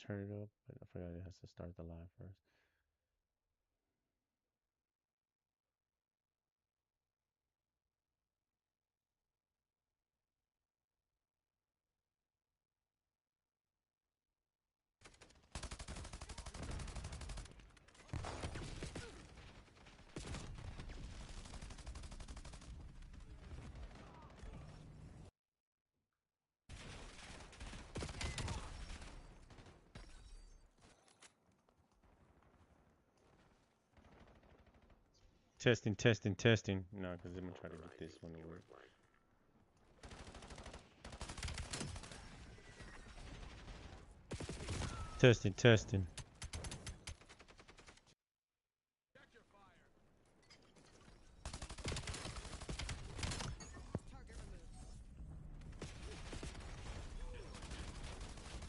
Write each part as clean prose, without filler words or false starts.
turn it up, but I forgot it has to start the live first. Testing, testing, testing. No, because I'm gonna try to get this one to work. Testing, testing.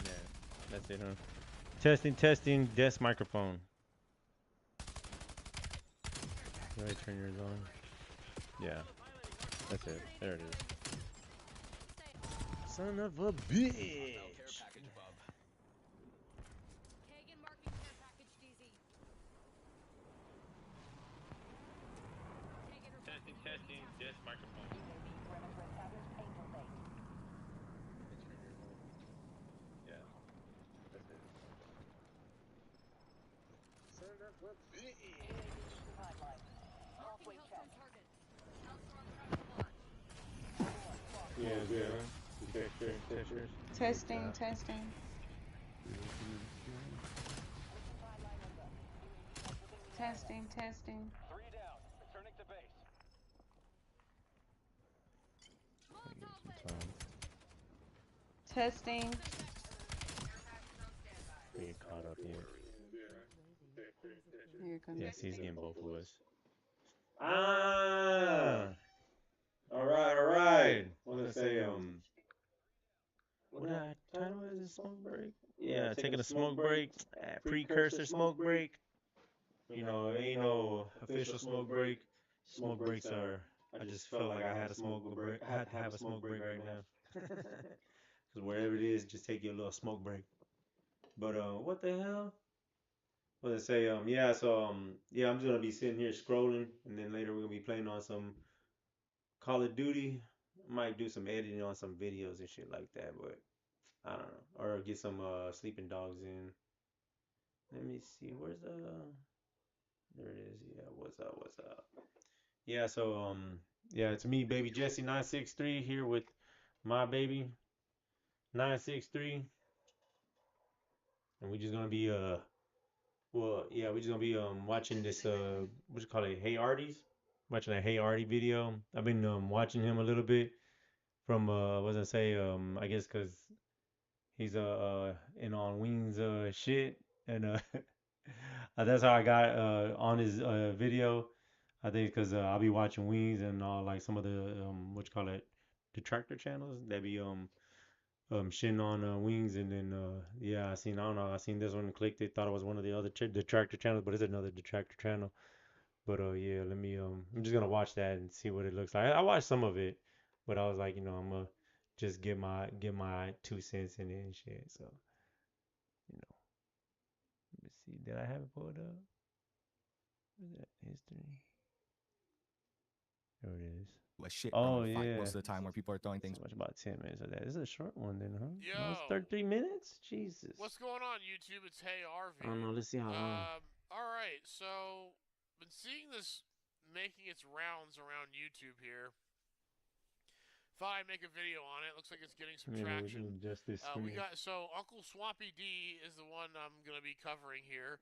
Yeah, that's it, huh? Testing, testing. Desk microphone. Did I turn yours on? Yeah, that's it. There it is. Son of a bitch. Testing, testing. Desk microphone. Yeah, that's it. Son of a bitch. Yeah, yeah. Textures. Testing, testing. Testing, testing. Testing. We get caught up here. Here it comes. Yes, he's getting both of us. Ah! Alright, alright. What did I say? What title is it? Smoke break? Yeah, taking a smoke break. Precursor smoke break. You know, ain't no official smoke break. Smoke breaks are. I just felt like I had a smoke break. I had to have a smoke break right now. Cause wherever it is, just take your little smoke break. But what the hell? What did I say? Yeah. So yeah, I'm just gonna be sitting here scrolling, and then later we're gonna be playing on some Call of Duty. Might do some editing on some videos and shit like that, but I don't know. Or get some Sleeping Dogs in. Let me see. Where's the? There it is. Yeah. What's up? What's up? Yeah. So yeah, it's me, baby Jesse 963 here with my baby 963, and we just gonna be well yeah we're just gonna be watching this what you call it, Hey Arties, watching a Hey Artie video. I've been watching him a little bit from what was I say, I guess because he's in on Wings shit, and that's how I got on his video. I think because I'll be watching Wings and like some of the what you call it, detractor channels that be shitting on Wings, and then yeah, I don't know, I seen this one, clicked it, thought it was one of the other detractor channels, but it's another detractor channel. But yeah, let me I'm just gonna watch that and see what it looks like. I watched some of it, but I was like, I'm gonna just get my 2 cents in it and shit. So let me see. Did I have it pulled up? Where's that history? There it is. A shit Oh fight yeah. most of the time where people are throwing So things. much about 10 minutes of that. This is a short one then, huh? Yo, No, it's 33 minutes. Jesus. what's going on, YouTube? It's Hey RV. I don't know. Let's see how long. All right, so been seeing this making its rounds around YouTube here. Thought I'd make a video on it. Looks like it's getting some traction. Just this We screen. got Uncle Swampy D is the one I'm gonna be covering here,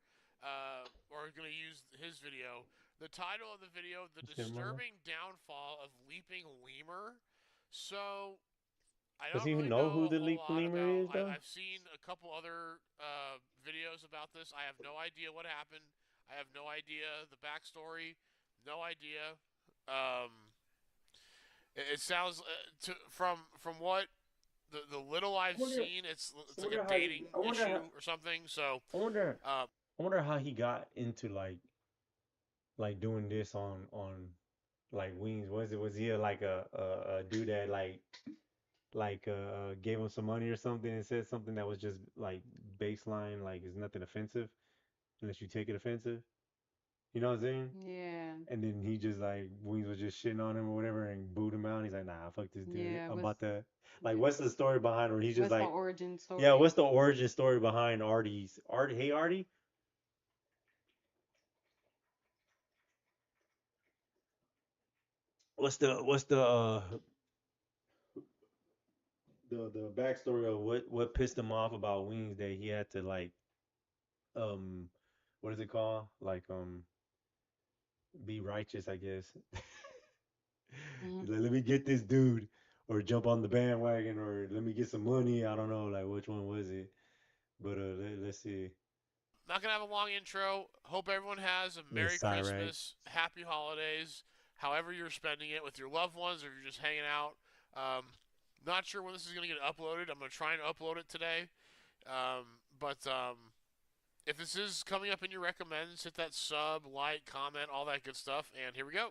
or gonna use his video. The title of the video: "The Disturbing Downfall of Leaping Lemur." So I Does don't he really know know who a the whole Leap lot Lemur is, about. though? I've seen a couple other videos about this. I have no idea what happened. I have no idea the backstory. No idea. It sounds from what the little I've seen, it's like a dating issue or something. So I wonder. uh, I wonder how he got into like doing this on like Wings. Was he like a dude that like gave him some money or something and said something that was just like baseline, like it's nothing offensive unless you take it offensive. You know what I'm saying? Yeah. And then he just like Wings was just shitting on him or whatever and booed him out. He's like, nah, fuck this dude. Yeah. I'm about to like, what's the story behind where he's just What's the like, origin yeah, story? what's the origin story behind Artie's Artie? Hey Artie, what's the backstory of what pissed him off about Wings that he had to like um what is it called like be righteous, I guess. Mm-hmm. He's like, let me get this dude, or jump on the bandwagon, or let me get some money. I don't know, like which one was it? But let's see. Not gonna have a long intro. Hope everyone has a It's Merry Cyrax. Christmas, Happy Holidays, however you're spending it with your loved ones or if you're just hanging out. Um, Not sure when this is gonna get uploaded. I'm gonna try and upload it today. But if this is coming up in your recommends, hit that sub, like, comment, all that good stuff. And here we go.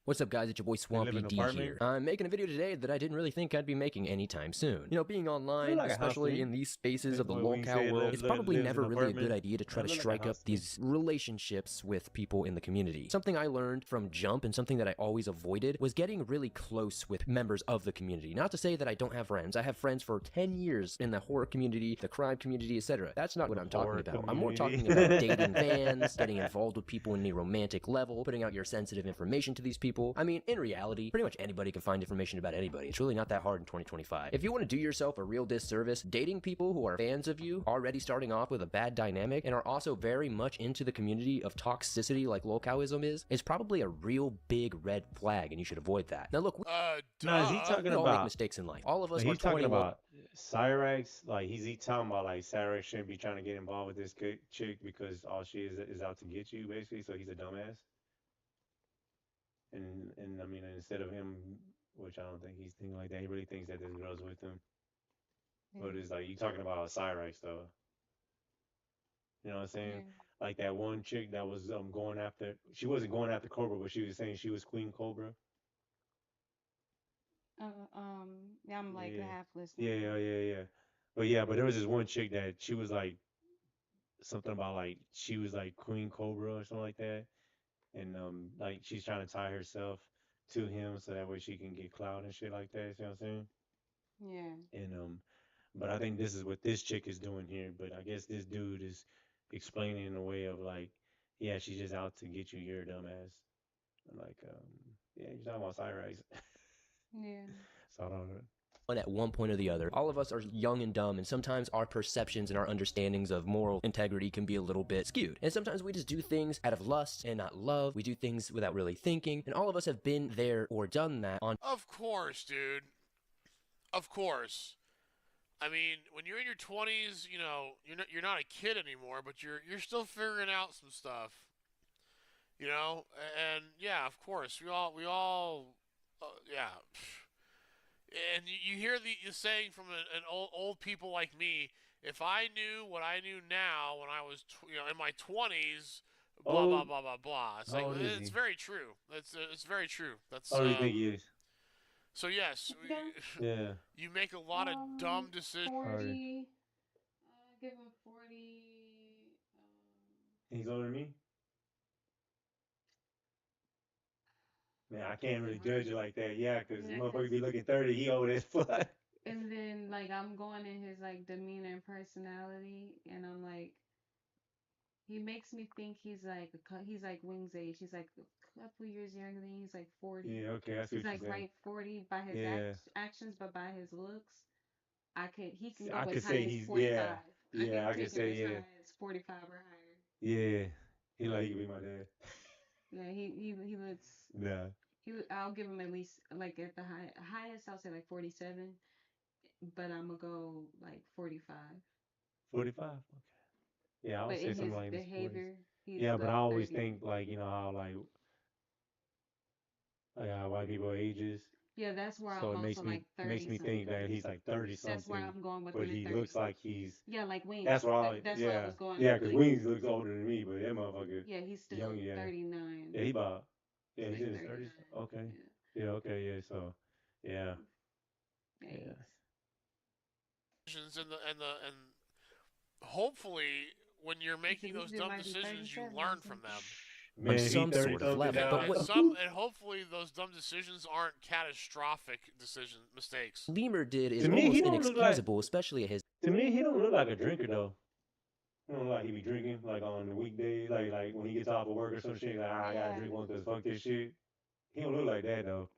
What's up, guys? It's your boy Swampy D here. I'm making a video today that I didn't really think I'd be making anytime soon. You know, being online, like especially in these spaces of the locale world, it's probably never really a good idea to try to strike up these relationships with people in the community. Something I learned from Jump and something that I always avoided was getting really close with members of the community. Not to say that I don't have friends. I have friends for 10 years in the horror community, the crime community, etc. That's not what I'm talking about. I'm more talking about dating fans, getting involved with people in a romantic level, putting out your sensitive information to these people. I mean, in reality, pretty much anybody can find information about anybody. It's really not that hard in 2025. If you want to do yourself a real disservice, dating people who are fans of you, already starting off with a bad dynamic, and are also very much into the community of toxicity like localism is probably a real big red flag, and you should avoid that. Now look, No, is he talking we all about? make mistakes in life. All of us Like, are he's talking 21. about Cyrax. Like he talking about like Cyrax shouldn't be trying to get involved with this chick because all she is out to get you, basically. So he's a dumbass. And I mean, instead of him, which I don't think he's thinking like that, he really thinks that this girl's with him. But it's like you talking about Cyrax though. You know what I'm saying? Yeah. Like that one chick that was going after. She wasn't going after Cobra, but she was saying she was Queen Cobra. Yeah, I'm like Yeah, half listening. yeah. But yeah, but there was this one chick that she was like something about like she was like Queen Cobra or something like that, and like she's trying to tie herself to him so that way she can get clout and shit like that. You know what I'm saying? Yeah. And but I think this is what this chick is doing here. But I guess this dude is explaining in a way of like, yeah, she's just out to get you, you're a dumbass. Like, yeah, you're talking about Cyrax. Yeah. So I don't know. At one point or the other. All of us are young and dumb, and sometimes our perceptions and our understandings of moral integrity can be a little bit skewed. And sometimes we just do things out of lust and not love. We do things without really thinking, and all of us have been there or done that on. Of course, dude. Of course. I mean, when you're in your 20s, you know, you're not a kid anymore, but you're still figuring out some stuff. You know, and yeah, of course, we all, yeah. And you hear the saying from an old people like me. If I knew what I knew now when I was in my 20s, blah blah Oh, blah blah blah. It's how like old is it's he? very true. It's very true. That's How old do you think he is? so yes, Yeah. you make a lot of dumb decisions. 40. Give him 40. He's older than me? Man, I can't really judge it like that. Yeah, because Yeah, motherfucker be looking 30, he old as fuck. and then like I'm going in his like demeanor and personality, and I'm like, he makes me think he's like Wings age. He's like a couple years younger than me. He's like 40. Yeah, okay, I see He's what like you're saying. right 40 by his Yeah. actions, but by his looks, he can go I as could high say as he's, 45. yeah. I Yeah, can I could take him say, as yeah. high as 45 or higher. Yeah. He like he could be my dad. Yeah, he looks. Nah. I'll give him at least like at the highest I'll say like 47, but I'm gonna go like 45. 45? Okay. Yeah, I would But say in something his like this 40s. behavior, he's Yeah, but like I always 30. think like, you know, how like how white people ages. Yeah, that's where So I'm it also like makes 30 me think that something. he's like 30 That's where something, I'm going with but him at he 30 looks like something. he's. Yeah, like Wings. That's where That's where I was going. yeah, because Like, Wings looks older than me, but that motherfucker yeah, he's still young, yeah. 39. Yeah, he about, yeah, He's he's like in his 39. 30s. Okay. Yeah. Yeah, okay, yeah, so, yeah, yeah. Yikes. And hopefully, when you're making those dumb decisions, you learn from them. Man, on some sort of level. But what and hopefully those dumb decisions aren't catastrophic mistakes. Lemur did is To me, he almost don't look inexcusable, especially at his. To me, he don't look like a drinker though. He don't look like he be drinking like on the weekdays, like when he gets off of work or some shit. Like I gotta drink one because fuck this shit. He don't look like that though.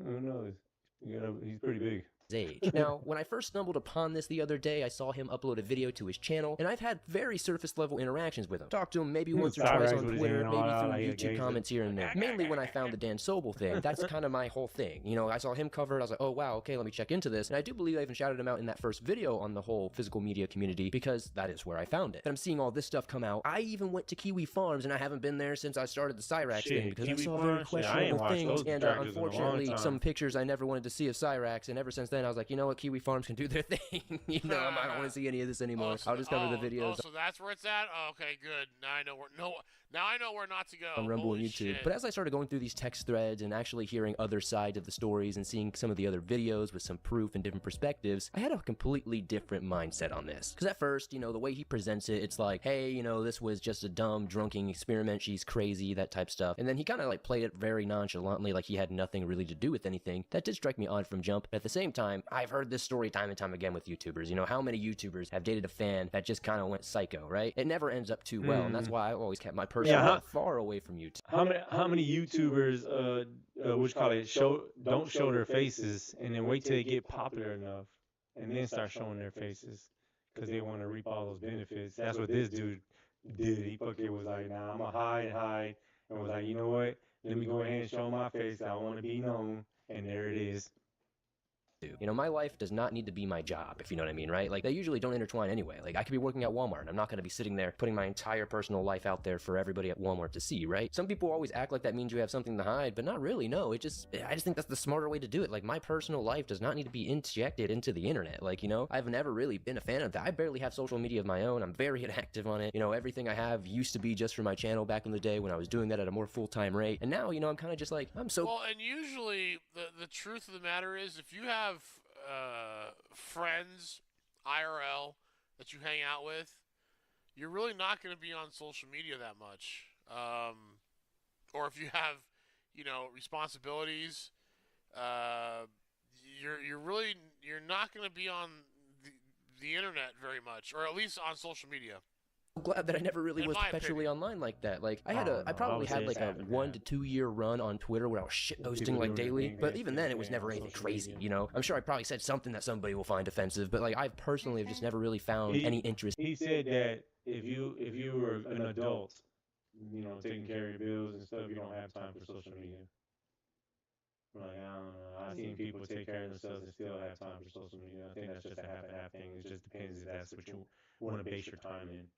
Who knows? He's pretty big. Age. Now, when I first stumbled upon this the other day, I saw him upload a video to his channel, and I've had very surface level interactions with him. Talked to him maybe once or twice on Twitter, maybe through YouTube comments here and there. Mainly when I found the Dan Sobel thing. That's kind of my whole thing. You know, I saw him covered, I was like, oh wow, okay, let me check into this. And I do believe I even shouted him out in that first video on the whole physical media community, because that is where I found it. And I'm seeing all this stuff come out. I even went to Kiwi Farms, and I haven't been there since I started the Cyrax thing, because I saw very questionable things, and unfortunately, some pictures I never wanted to see of Cyrax, and ever since then, I was like, you know what, Kiwi Farms can do their thing. You know, I don't want to see any of this anymore. I'll just cover the videos. Oh, so that's where it's at? Oh, okay, good. Now I know where not to go. On Rumble and YouTube. Shit. But as I started going through these text threads and actually hearing other sides of the stories and seeing some of the other videos with some proof and different perspectives, I had a completely different mindset on this. Because at first, you know, the way he presents it, it's like, hey, you know, this was just a dumb drunking experiment, she's crazy, that type stuff. And then he kind of like played it very nonchalantly, like he had nothing really to do with anything. That did strike me odd from jump. But at the same time, I've heard this story time and time again with YouTubers. You know, how many YouTubers have dated a fan that just kind of went psycho, right? It never ends up too well, and that's why I always kept my personal life far away from YouTube. How many YouTubers don't show their faces and then wait till they get popular enough and then start showing their faces because they want to reap all those benefits? That's what this dude did. He fucking was like, nah, I'm gonna hide, and was like, you know what? Let me go ahead and show my face. I want to be known, and there it is. You know, my life does not need to be my job, if you know what I mean, right? Like, they usually don't intertwine anyway. Like, I could be working at Walmart, and I'm not going to be sitting there putting my entire personal life out there for everybody at Walmart to see, right? Some people always act like that means you have something to hide, but not really, no. I just think that's the smarter way to do it. Like, my personal life does not need to be injected into the internet. Like, you know, I've never really been a fan of that. I barely have social media of my own. I'm very inactive on it. You know, everything I have used to be just for my channel back in the day when I was doing that at a more full-time rate. And now, you know, I'm kind of just like, Well, and usually, the truth of the matter is, if you have friends IRL that you hang out with, you're really not going to be on social media that much. Or if you have, you know, responsibilities, you're not going to be on the internet very much, or at least on social media. I'm glad that I never really was perpetually online like that. Like, I probably had like a 1 to 2 year run on Twitter where I was shitposting like daily, but even then it was never anything crazy, you know? I'm sure I probably said something that somebody will find offensive, but like, I personally have just never really found any interest. He said that if you were an adult, you know, taking care of your bills and stuff, you don't have time for social media. Like, I don't know. I've seen people take care of themselves and still have time for social media. I think that's just a half and half thing. It just depends if that's what you want to base your time in.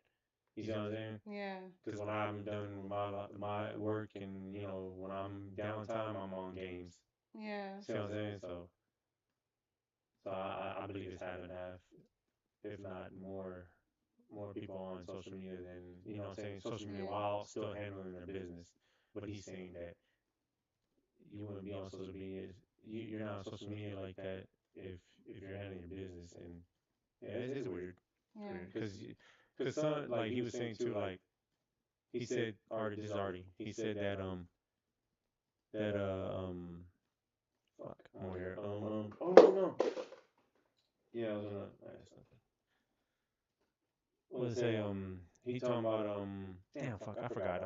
You see what I'm saying? Yeah. Because when I'm done with my work and, you know, when I'm downtime, I'm on games. Yeah. See what I'm saying? So I believe it's half and half, if not more people on social media than, you know what I'm saying, social media while still handling their business. But he's saying that you wouldn't be on social media, you're not on social media like that if you're handling your business. And yeah, it's weird. Yeah. Because some, like he was saying too, like he said, he said that fuck, I'm over here. Oh no. Yeah, I was gonna ask something. What was it say? He talking about damn, fuck, I forgot.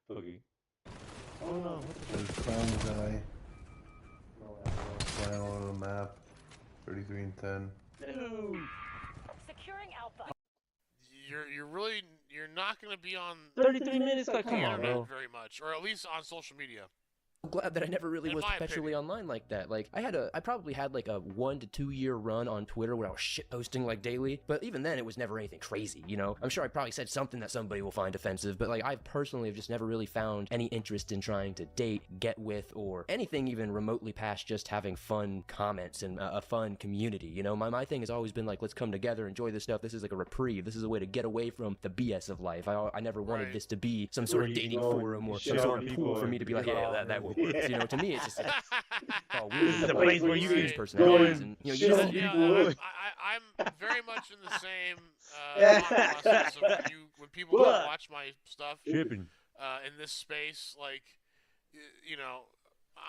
Boogie. Oh no, There's Crown guy. Flying all over the map. 33 and 10. No. Securing Alpha. You're not going to be on 33 minutes. Like, come on, bro. Very much, or at least on social media. I'm glad that I never really was perpetually online like that. Like, I probably had like a 1 to 2 year run on Twitter where I was shitposting like daily, but even then it was never anything crazy, you know? I'm sure I probably said something that somebody will find offensive, but like, I personally have just never really found any interest in trying to date, get with, or anything even remotely past just having fun comments and a fun community, you know? My thing has always been like, let's come together, enjoy this stuff. This is like a reprieve. This is a way to get away from the BS of life. I never wanted this to be some sort of dating forum or some sort of pool for me to be like, yeah, that will Hogwarts. You know, to me, it's just all weird. This is with a like, place where you strange can personalities, go and and you shit know, on you Yeah, people. I'm very much in the same thought process of when people go What? watch my stuff Tripping. in this space, like you know,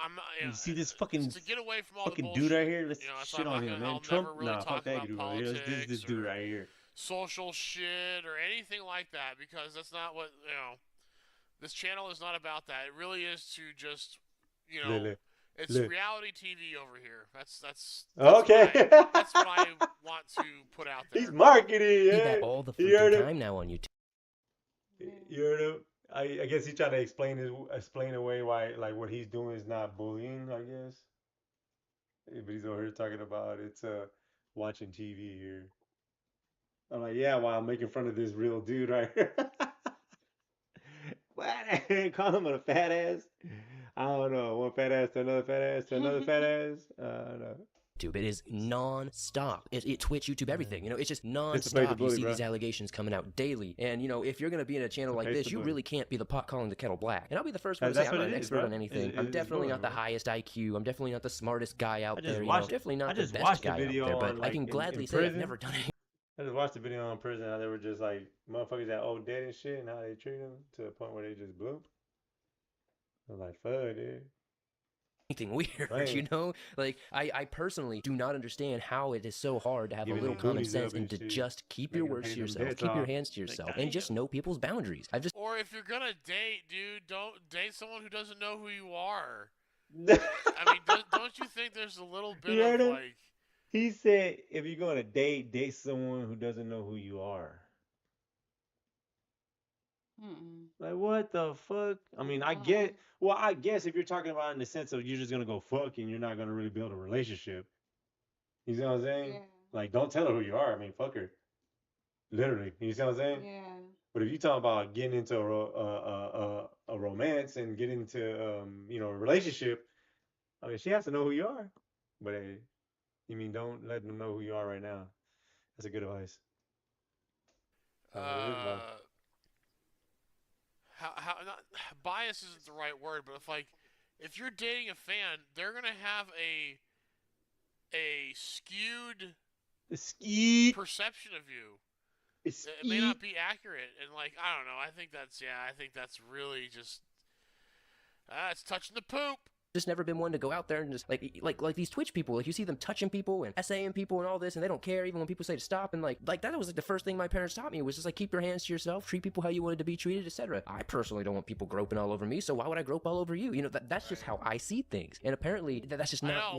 I'm not, You see this fucking to get away from all the fucking bullshit. dude right here? Let's You know, so shit I'm on not him, gonna, man. I'll Trump? never really Nah, fuck talk that about dude right here. This politics dude or right here. social shit or anything like that, because that's not what, you know, this channel is not about that. It really is to just, you know, Look. it's look. reality TV over here. That's Okay. that's what I want to put out there. He's marketing, see yeah. that all the You heard freaking him? time now on YouTube. You heard him? I guess he's trying to explain away why like what he's doing is not bullying, I guess. But he's over here talking about it's watching TV here. I'm like, yeah, while I'm making fun of this real dude right here. What? Call him a fat ass? I don't know. One fat ass to another fat ass to another fat ass. I don't know. YouTube. It is non-stop. It Twitch, YouTube, everything. You know, it's just It's a place to non-stop. You bully, see bro. these allegations coming out daily. And, you know, if you're going to be in a channel like place this, to you bully. really can't be the pot calling the kettle black. And I'll be the first one to That's say I'm what not an it is, expert bro. on anything. It's I'm definitely bullying, not the bro. highest IQ. I'm definitely not the smartest guy out I just there. You know, watched- definitely not I the just best watched the guy out video there. But on, I like, can in gladly say I've prison. never done it. I just watched the video on prison how they were just like motherfuckers that old dead and shit and how they treat them to the point where they just blew. I'm like, fuck, dude. Anything weird, Man. you know? Like, I personally do not understand how it is so hard to have a Giving little them common booties sense up and and to shit. just keep Making your them words pay to them yourself, debts keep your off. hands to Like, yourself, and just damn. know people's boundaries. I've just Or if you're gonna date, dude, don't date someone who doesn't know who you are. I mean, don't you think there's a little bit You heard of him? like, He said, if you're going to date someone who doesn't know who you are. Mm-mm. Like, what the fuck? I mean, I get, well, I guess if you're talking about in the sense of you're just going to go fuck and you're not going to really build a relationship. You see what I'm saying? Yeah. Like, don't tell her who you are. I mean, fuck her. Literally. You see what I'm saying? Yeah. But if you talk about getting into a romance and getting into, you know, a relationship, I mean, she has to know who you are. But, you mean, don't let them know who you are right now. That's a good advice. how not bias isn't the right word, but if you're dating a fan, they're gonna have a skewed perception of you. It may not be accurate, and like, I don't know. I think that's really just it's touching the poop. just never been one to go out there and just like these Twitch people, like you see them touching people and essaying people and all this, and they don't care even when people say to stop. And like that was like the first thing my parents taught me was just like keep your hands to yourself, treat people how you wanted to be treated, etc. I personally don't want people groping all over me, so why would I grope all over you? You know, that's just how I see things, and apparently that's just not. I know.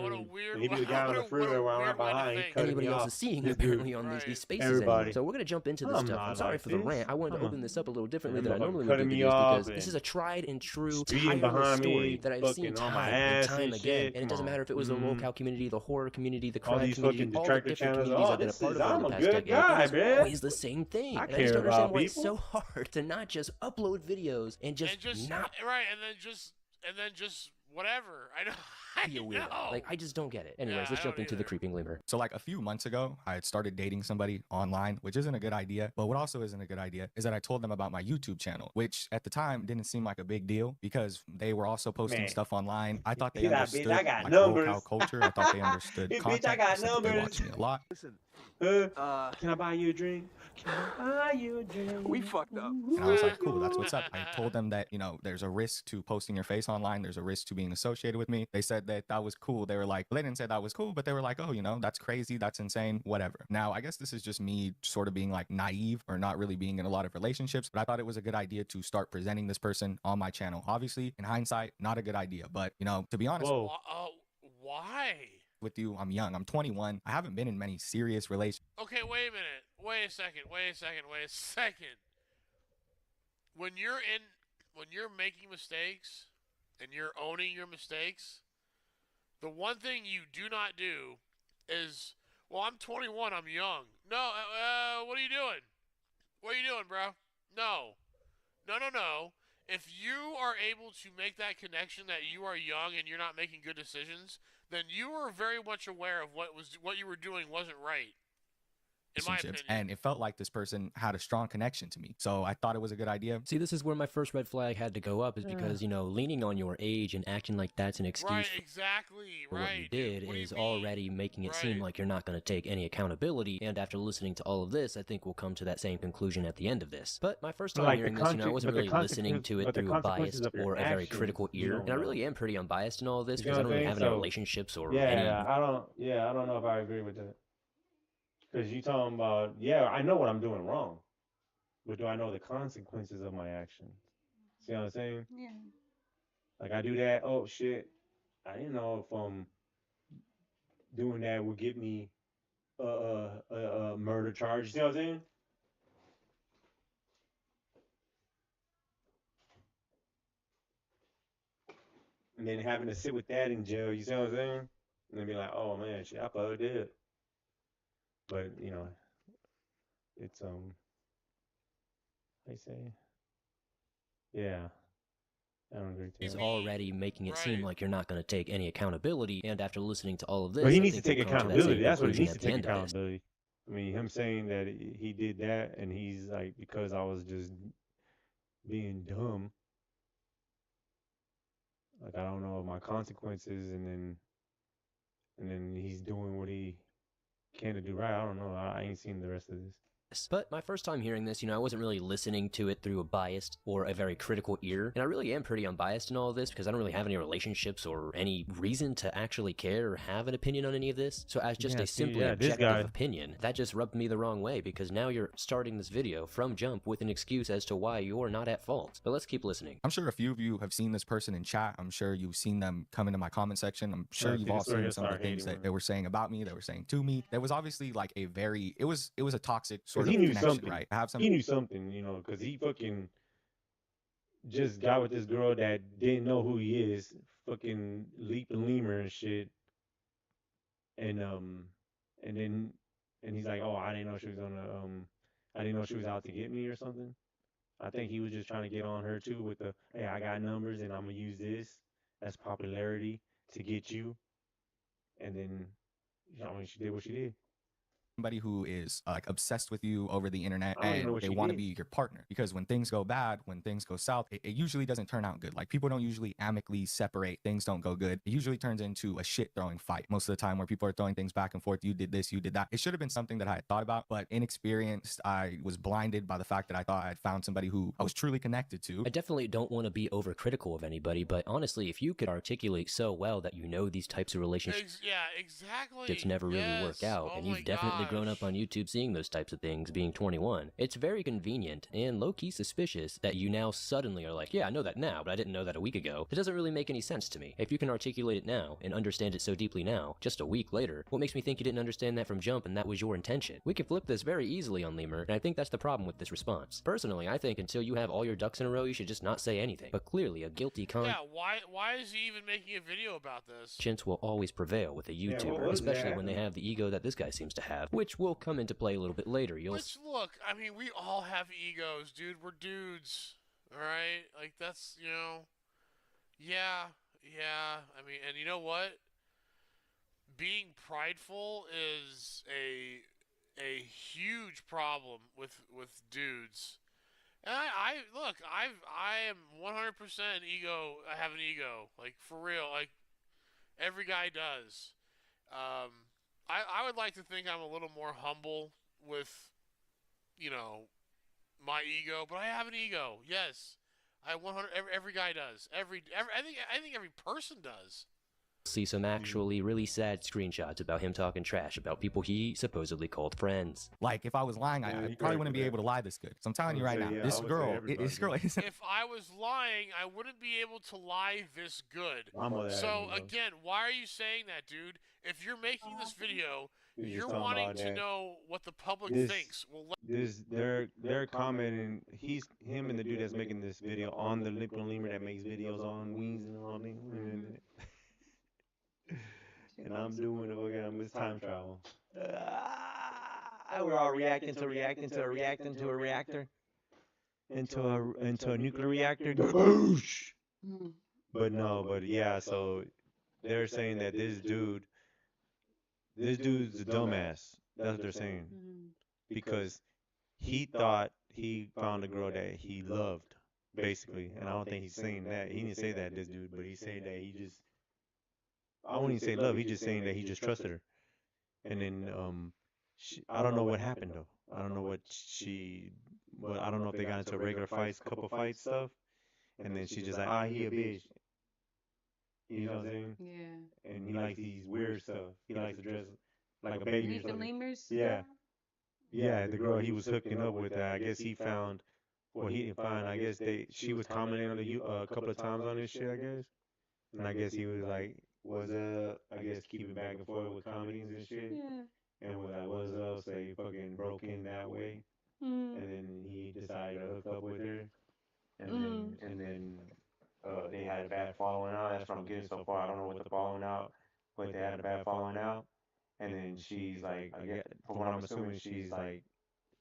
What a weird. He be the guy on the freeway while I'm behind. He cutting Anybody me else off. is seeing This apparently dude. on these spaces. Everybody. Anymore. So we're gonna jump into this I'm stuff. not I'm sorry like for the this. rant. I wanted to I'm open this up a little differently That than I motherfucker normally would cutting do me videos off because this and is a tried and true speeding tireless behind story me, that I've seen fucking on my time and ass time and again. shit. And it doesn't Come matter if it was the on. locale community, the horror community, the All crime these community, fucking all the detractor different channels. communities Oh, I've been a this part is, of over I'm the a past good decade. guy, It's man. always the same thing. I And I care just don't about understand why it's people. so hard to not just upload videos and just not right, and then just whatever. I know. be a weirdo. know. Like, I just don't get it. Anyways, Yeah, let's I jump don't into the either. creeping lemur. So like a few months ago, I had started dating somebody online, which isn't a good idea. But what also isn't a good idea is that I told them about my YouTube channel, which at the time didn't seem like a big deal because they were also posting Man. stuff online. I thought they Bitch, understood I got like numbers. local culture. I thought they understood Bitch, I content. got They said that they numbers. watched me a lot. Listen, Can I buy you a drink? Can I buy you a drink? we fucked up. And I was like, cool, that's what's up. I told them that, you know, there's a risk to posting your face online. There's a risk to being associated with me. They said that that was cool. They were like, they didn't say that was cool, but they were like, oh, you know, that's crazy. That's insane. Whatever. Now, I guess this is just me sort of being like naive or not really being in a lot of relationships, but I thought it was a good idea to start presenting this person on my channel. Obviously, in hindsight, not a good idea. But, you know, to be honest Whoa. Why? with you, I'm young. I'm 21. I haven't been in many serious relationships. Okay, wait a minute. Wait a second. When you're making mistakes and you're owning your mistakes, the one thing you do not do is, well, I'm 21, I'm young. No, what are you doing? What are you doing, bro? No. If you are able to make that connection that you are young and you're not making good decisions, then you are very much aware of what you were doing wasn't right. In my relationships, opinion. and it felt like this person had a strong connection to me. So I thought it was a good idea. See, this is where my first red flag had to go up, is because, you know, leaning on your age and acting like that's an excuse Right, exactly. for what you Right. did Dude, what do you is mean? already making it seem Right. like you're not going to take any accountability. And after listening to all of this, I think we'll come to that same conclusion at the end of this. But my first time Like hearing this, you know, I wasn't really listening to it through a biased or a very critical ear. And I really am pretty unbiased in all of this because I don't really have any relationships or any. I don't know if I agree with that. Because you talking about, yeah, I know what I'm doing wrong, but do I know the consequences of my actions? See what I'm saying? Yeah. Like I do that, oh shit, I didn't know if doing that would get me a murder charge. You see what I'm saying? And then having to sit with that in jail, you see what I'm saying? And then be like, oh man, shit, I probably did. But you know, it's I say, yeah, I don't agree Is too. already making it seem like you're not going to take any accountability. And after listening to all of this, But he I needs to think take we'll come to that accountability. same That's what he conclusion needs to at the take end of this. accountability. I mean, him saying that he did that and he's like, because I was just being dumb. Like I don't know my consequences, and then he's doing what he can to do right. I don't know. I ain't seen the rest of this. But my first time hearing this, you know, I wasn't really listening to it through a biased or a very critical ear. And I really am pretty unbiased in all of this because I don't really have any relationships or any reason to actually care or have an opinion on any of this. So as just a simply objective opinion, that just rubbed me the wrong way because now you're starting this video from jump with an excuse as to why you're not at fault. But let's keep listening. I'm sure a few of you have seen this person in chat. I'm sure you've seen them come into my comment section. I'm sure you've all seen some of the things that they were saying about me, they were saying to me. There was obviously like a very, it was a toxic sort of connection, right? He knew something, you know, because he fucking just got with this girl that didn't know who he is, fucking leap and lemur and shit, and then he's like, oh, I didn't know she was I didn't know she was out to get me or something. I think he was just trying to get on her too with the, hey, I got numbers and I'm gonna use this as popularity to get you, and then I mean she did what she did. Somebody who is like obsessed with you over the internet and they want to be your partner, because when things go bad, when things go south, it usually doesn't turn out good. Like people don't usually amicably separate, things don't go good. It usually turns into a shit throwing fight most of the time, where people are throwing things back and forth. You did this, you did that. It should have been something that I had thought about, but inexperienced, I was blinded by the fact that I thought I had found somebody who I was truly connected to. I definitely don't want to be overcritical of anybody, but honestly, if you could articulate so well that you know these types of relationships exactly. never really work out, and you've definitely grown up on YouTube seeing those types of things, being 21, it's very convenient and low-key suspicious that you now suddenly are like, yeah, I know that now, but I didn't know that a week ago. It doesn't really make any sense to me. If you can articulate it now and understand it so deeply now, just a week later, what makes me think you didn't understand that from jump and that was your intention? We can flip this very easily on Lemur, and I think that's the problem with this response. Personally, I think until you have all your ducks in a row, you should just not say anything. But clearly, a guilty Yeah, why is he even making a video about this? conscience will always prevail with a YouTuber, especially when they have the ego that this guy seems to have, which will come into play a little bit later. Which, look, I mean, we all have egos, dude. We're dudes, all right? Like, that's, you know, yeah. I mean, and you know what? Being prideful is a huge problem with dudes. And I am 100% an ego. I have an ego, like for real. Like every guy does. I would like to think I'm a little more humble with, you know, my ego, but I have an ego. Yes, I 100. Every guy does. I think every person does. See some actually really sad screenshots about him talking trash about people he supposedly called friends. Like, if I was lying, I probably wouldn't be able to lie this good. So I'm telling you right now, this girl isn't. If I was lying, I wouldn't be able to lie this good. So again, why are you saying that, dude? If you're making this video, you're wanting to know what the public thinks. Well, they're commenting. Him and the dude that's making this video on the Lip and Lemur that makes videos on wings and all that. And I'm doing it again. It's time travel. We're all reacting to a reactor, into a nuclear reactor. But yeah. So they're saying that this dude's a dumbass. That's what they're saying. because he thought he found a girl that he loved, basically. And I don't think he's saying that. He didn't say that, this dude, but he said that he just, I wouldn't even say love. He just saying that he just trusted her. And then I don't know what happened though. I don't know what but I don't know if they got into regular fights, couple fights stuff. And then she just like, he a bitch. You know what I'm saying? Yeah. And he likes these weird stuff. He likes to dress like a baby or Leaf and something. lemurs. Yeah. Yeah, the girl he was hooking up with, I guess he found, well, he didn't find, I guess she was commenting on a couple of times on this shit, I guess. And I guess he was like, I guess keeping back and forth with comedies and shit. Yeah. And was like, what's up? So he fucking broke in that way. Mm. And then he decided to hook up with her. And then they had a bad falling out. That's what I'm getting so far. I don't know what the falling out, but they had a bad falling out. And then she's like, I guess, from what I'm assuming, she's like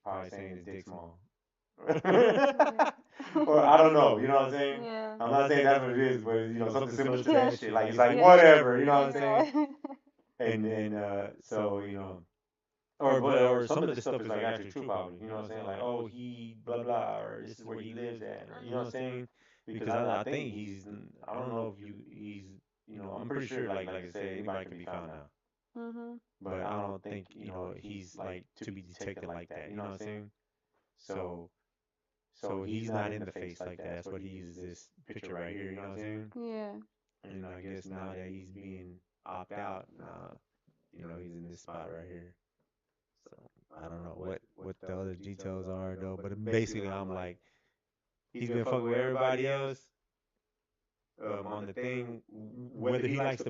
probably saying his dick small. Or I don't know, you know what I'm saying? Yeah. I'm not saying that's what it is, but something similar to that shit. Like it's like whatever, you know what I'm saying? And so or some of the stuff is like actually true probably. You know what I'm saying? Like, oh, he blah blah, or this is where he lives at, or you know what I'm saying? Because I think I don't know if he's I'm pretty sure like I said anybody can be found now. Mhm. But I don't think he's like to be detected like that. You know what I'm saying? So he's not in the face like that. That's what he uses this picture right here. You know what I'm saying? Yeah. And I guess now that he's being opt out, he's in this spot right here. So I don't know what the other details are though. But basically, I'm like, he's been fucking with everybody else on the thing. Whether he likes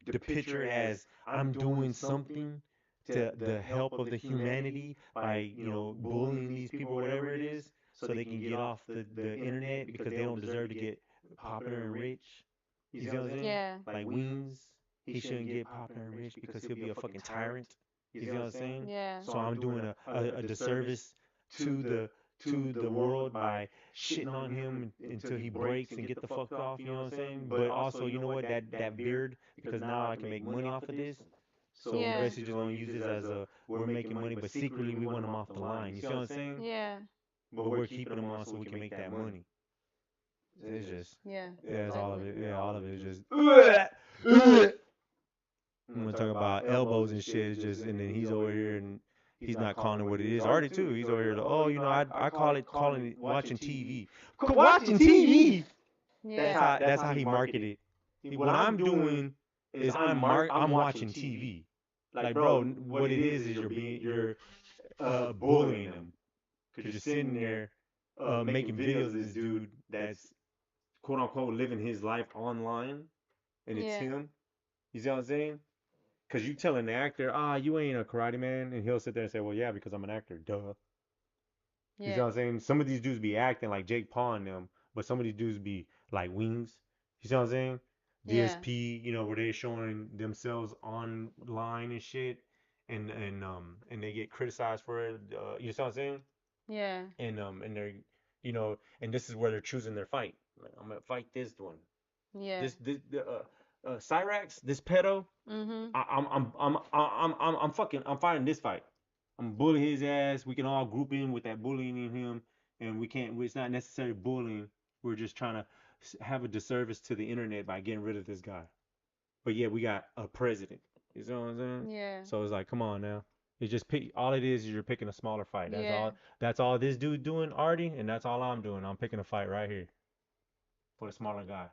the picture as I'm doing something to the help of the humanity by bullying these people, whatever it is, so they can get off the internet because they don't deserve to get popular and rich. You see what I'm saying? Yeah. Like Weems, he shouldn't get popular and rich because he'll be a fucking tyrant. You see what I'm saying? Yeah. So I'm doing a disservice to the world by shitting on him until he breaks and get the fuck off. You know what I'm saying? But also, you know what? That beard, because now I can make money off of this. So Yeah. basically, just gonna use this as we're making money, but secretly we want him off the line. You see what I'm saying? Yeah. But we're keeping him on so we can make that money. It's just Yeah. that's all of it. Yeah, all of it is just. I'm gonna talk about elbows and shit. It's just, and then he's over here and he's not calling it what it is. Already too. He's over here. Like, oh, I call it watching TV. Watching TV. Yeah. That's how he marketed. What I'm doing is I'm watching TV. Like, bro, what it is you're bullying him because you're sitting there making videos of this dude that's quote unquote living his life online, and it's him. You see what I'm saying? Because you telling the actor, you ain't a karate man, and he'll sit there and say, well, yeah, because I'm an actor, duh. You see what I'm saying? Some of these dudes be acting like Jake Paul and them, but some of these dudes be like Wings. You see what I'm saying? Yeah. DSP, where they're showing themselves online and shit, and they get criticized for it. You see what I'm saying? Yeah. And they're, and this is where they're choosing their fight. Like, I'm gonna fight this one. Yeah. Cyrax, this pedo. Mhm. I'm fighting this fight. I'm bullying his ass. We can all group in with that bullying in him, and we can't. It's not necessarily bullying. We're just trying to have a disservice to the internet by getting rid of this guy. But yeah, we got a president. You see what I'm saying? Yeah. So it's like, come on now. It's just all it is you're picking a smaller fight. That's Yeah. all. That's all this dude doing, Artie, and that's all I'm doing. I'm picking a fight right here for the smaller guy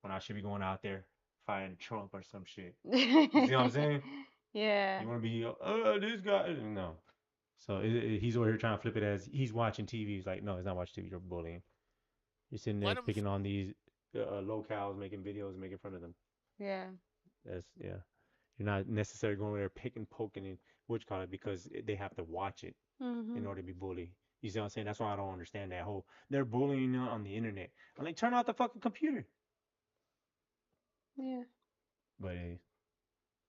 when I should be going out there fighting Trump or some shit. You see what I'm saying? Yeah. You want to be, this guy? No. So he's over here trying to flip it as he's watching TV. He's like, no, he's not watching TV. You're bullying. You're sitting there picking on these locals, making videos, making fun of them. Yeah. Yeah. You're not necessarily going over there picking, poking, and because they have to watch it in order to be bullied. You see what I'm saying? That's why I don't understand that whole they're bullying on the internet. I'm like, turn off the fucking computer. Yeah. But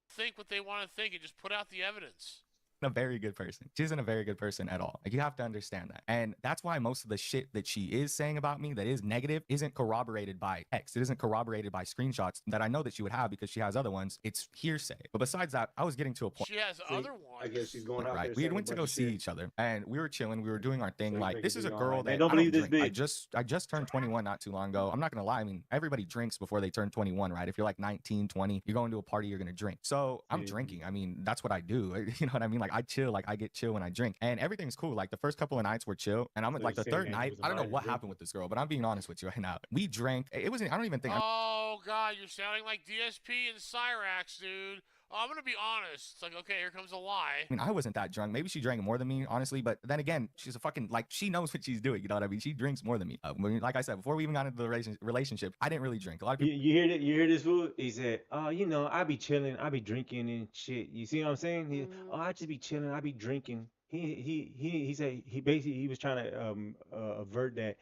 think what they want to think and just put out the evidence. a very good person. She isn't a very good person at all. Like, you have to understand that. And that's why most of the shit that she is saying about me that is negative isn't corroborated by text. It isn't corroborated by screenshots that I know that she would have because she has other ones. It's hearsay. But besides that, I was getting to a point. She has other ones. I guess she's going out Right. there We saying went a to go bunch of see shit. each other and we were chilling. We were doing our thing. So Like, make this it is a big girl online. that Man, don't I believe this drink. bitch. I just turned 21 not too long ago. I'm not going to lie. I mean, everybody drinks before they turn 21, right? If you're like 19, 20, you're going to a party, you're going to drink. So I'm drinking. I mean, that's what I do. You know what I mean? Like, I chill. Like, I get chill when I drink. And everything's cool. Like, the first couple of nights were chill. And I'm So like, the you're third saying that night, was I don't know invited what drinking? happened with this girl, but I'm being honest with you right now. We drank. It wasn't, I don't even think. Oh, God, you're sounding like DSP and Cyrax, dude. Oh, I'm going to be honest. It's like, okay, here comes a lie. I mean, I wasn't that drunk. Maybe she drank more than me, honestly. But then again, she's a fucking, like, she knows what she's doing. You know what I mean? She drinks more than me. Like I said, before we even got into the relationship, I didn't really drink. A lot of people. You hear that? You hear this fool? He said, "Oh, you know, I be chilling, I be drinking and shit." You see what I'm saying? Oh, I just be chilling, I be drinking. He said he was trying to avert that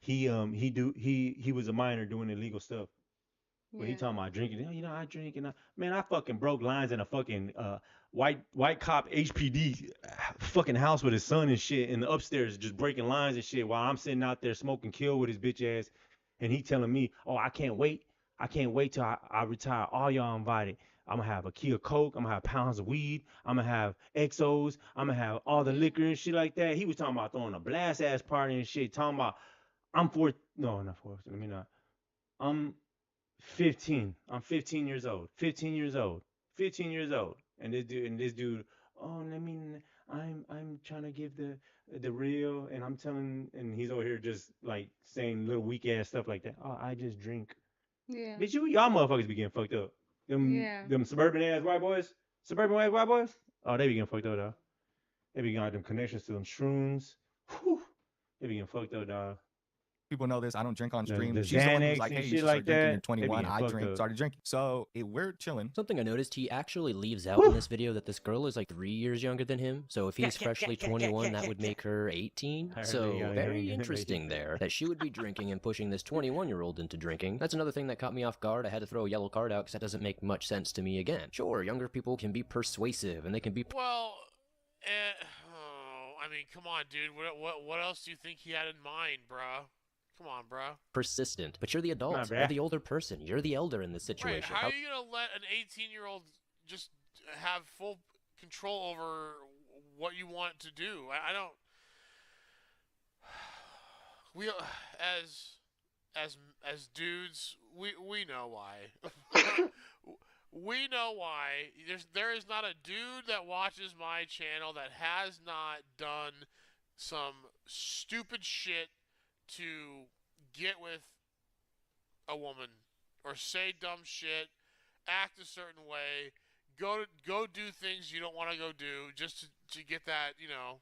he was a minor doing illegal stuff. But he talking about drinking. Oh, you know, I drink and man, I fucking broke lines in a fucking white cop HPD fucking house with his son and shit in the upstairs, just breaking lines and shit while I'm sitting out there smoking kill with his bitch ass, and he telling me, "Oh, I can't wait till I retire. All y'all invited. I'm gonna have a key of coke. I'm gonna have pounds of weed. I'm gonna have XOs. I'm gonna have all the liquor and shit like that." He was talking about throwing a blast ass party and shit. Talking about no, not four. Let me not. I'm 15. I'm 15 years old. 15 years old. 15 years old. And this dude, oh, I'm trying to give the real, and I'm telling, and he's over here just like saying little weak ass stuff like that. Oh, I just drink. Yeah. Bitch, y'all motherfuckers be getting fucked up. Them suburban ass white boys. Suburban white boys. Oh, they be getting fucked up, dog. They be got them connections to them shrooms. Whew. They be getting fucked up, dog. People know this. I don't drink on stream. The She's the one who's Xanax like, and hey, you shit should like start drinking. You're that. 21. They be I fucked drink. up. Started drinking. So we're chilling. Something I noticed, he actually leaves out in this video that this girl is like 3 years younger than him. So if he's freshly 21, that would make her 18. So very interesting there that she would be drinking and pushing this 21-year-old into drinking. That's another thing that caught me off guard. I had to throw a yellow card out because that doesn't make much sense to me again. Sure, younger people can be persuasive and they can be... Well, I mean, come on, dude. What else do you think he had in mind, bruh? Come on, bro. persistent. But you're the adult. You're the older person. You're the elder in this situation. Right. How are you going to let an 18-year-old just have full control over what you want to do? I don't... We, as dudes, we know why. We know why. There is not a dude that watches my channel that has not done some stupid shit to get with a woman or say dumb shit, act a certain way, go do things you don't want to go do just to get that, you know.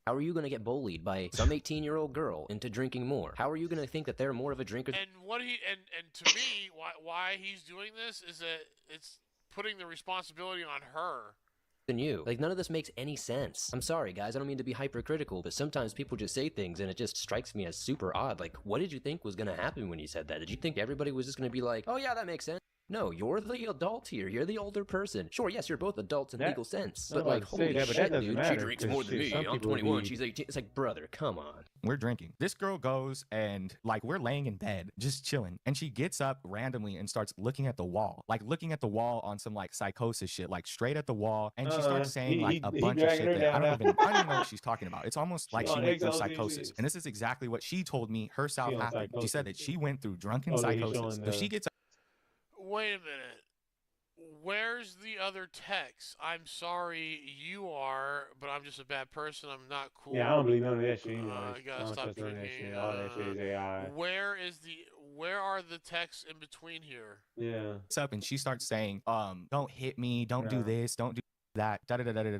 How are you going to get bullied by some 18-year-old girl into drinking more? How are you going to think that they're more of a drinker? And what and to me, why he's doing this is that it's putting the responsibility on her. Than you. Like, none of this makes any sense. I'm sorry, guys. I don't mean to be hypercritical, but sometimes people just say things and it just strikes me as super odd. Like, what did you think was going to happen when you said that? Did you think everybody was just going to be like, oh yeah, that makes sense? No, you're the adult here. You're the older person. Sure, yes, you're both adults in legal sense. But like, holy shit, dude, she drinks more than me. I'm 21, she's 18. It's like, brother, come on. We're drinking. This girl goes and like we're laying in bed, just chilling. And she gets up randomly and starts looking at the wall. Like looking at the wall on some like psychosis shit, like straight at the wall. And she starts saying like a bunch of shit that I don't even know what she's talking about. It's almost like she went through psychosis. And this is exactly what she told me herself happened. She said that she went through drunken psychosis. So she gets up. Wait a minute. Where's the other text? I'm sorry, you are, but I'm just a bad person. I'm not cool. Yeah, I don't believe none of that shit. I gotta stop drinking. All that shit is AI. Where are the texts in between here? Yeah. What's up? And she starts saying, don't hit me, don't do this, don't do that,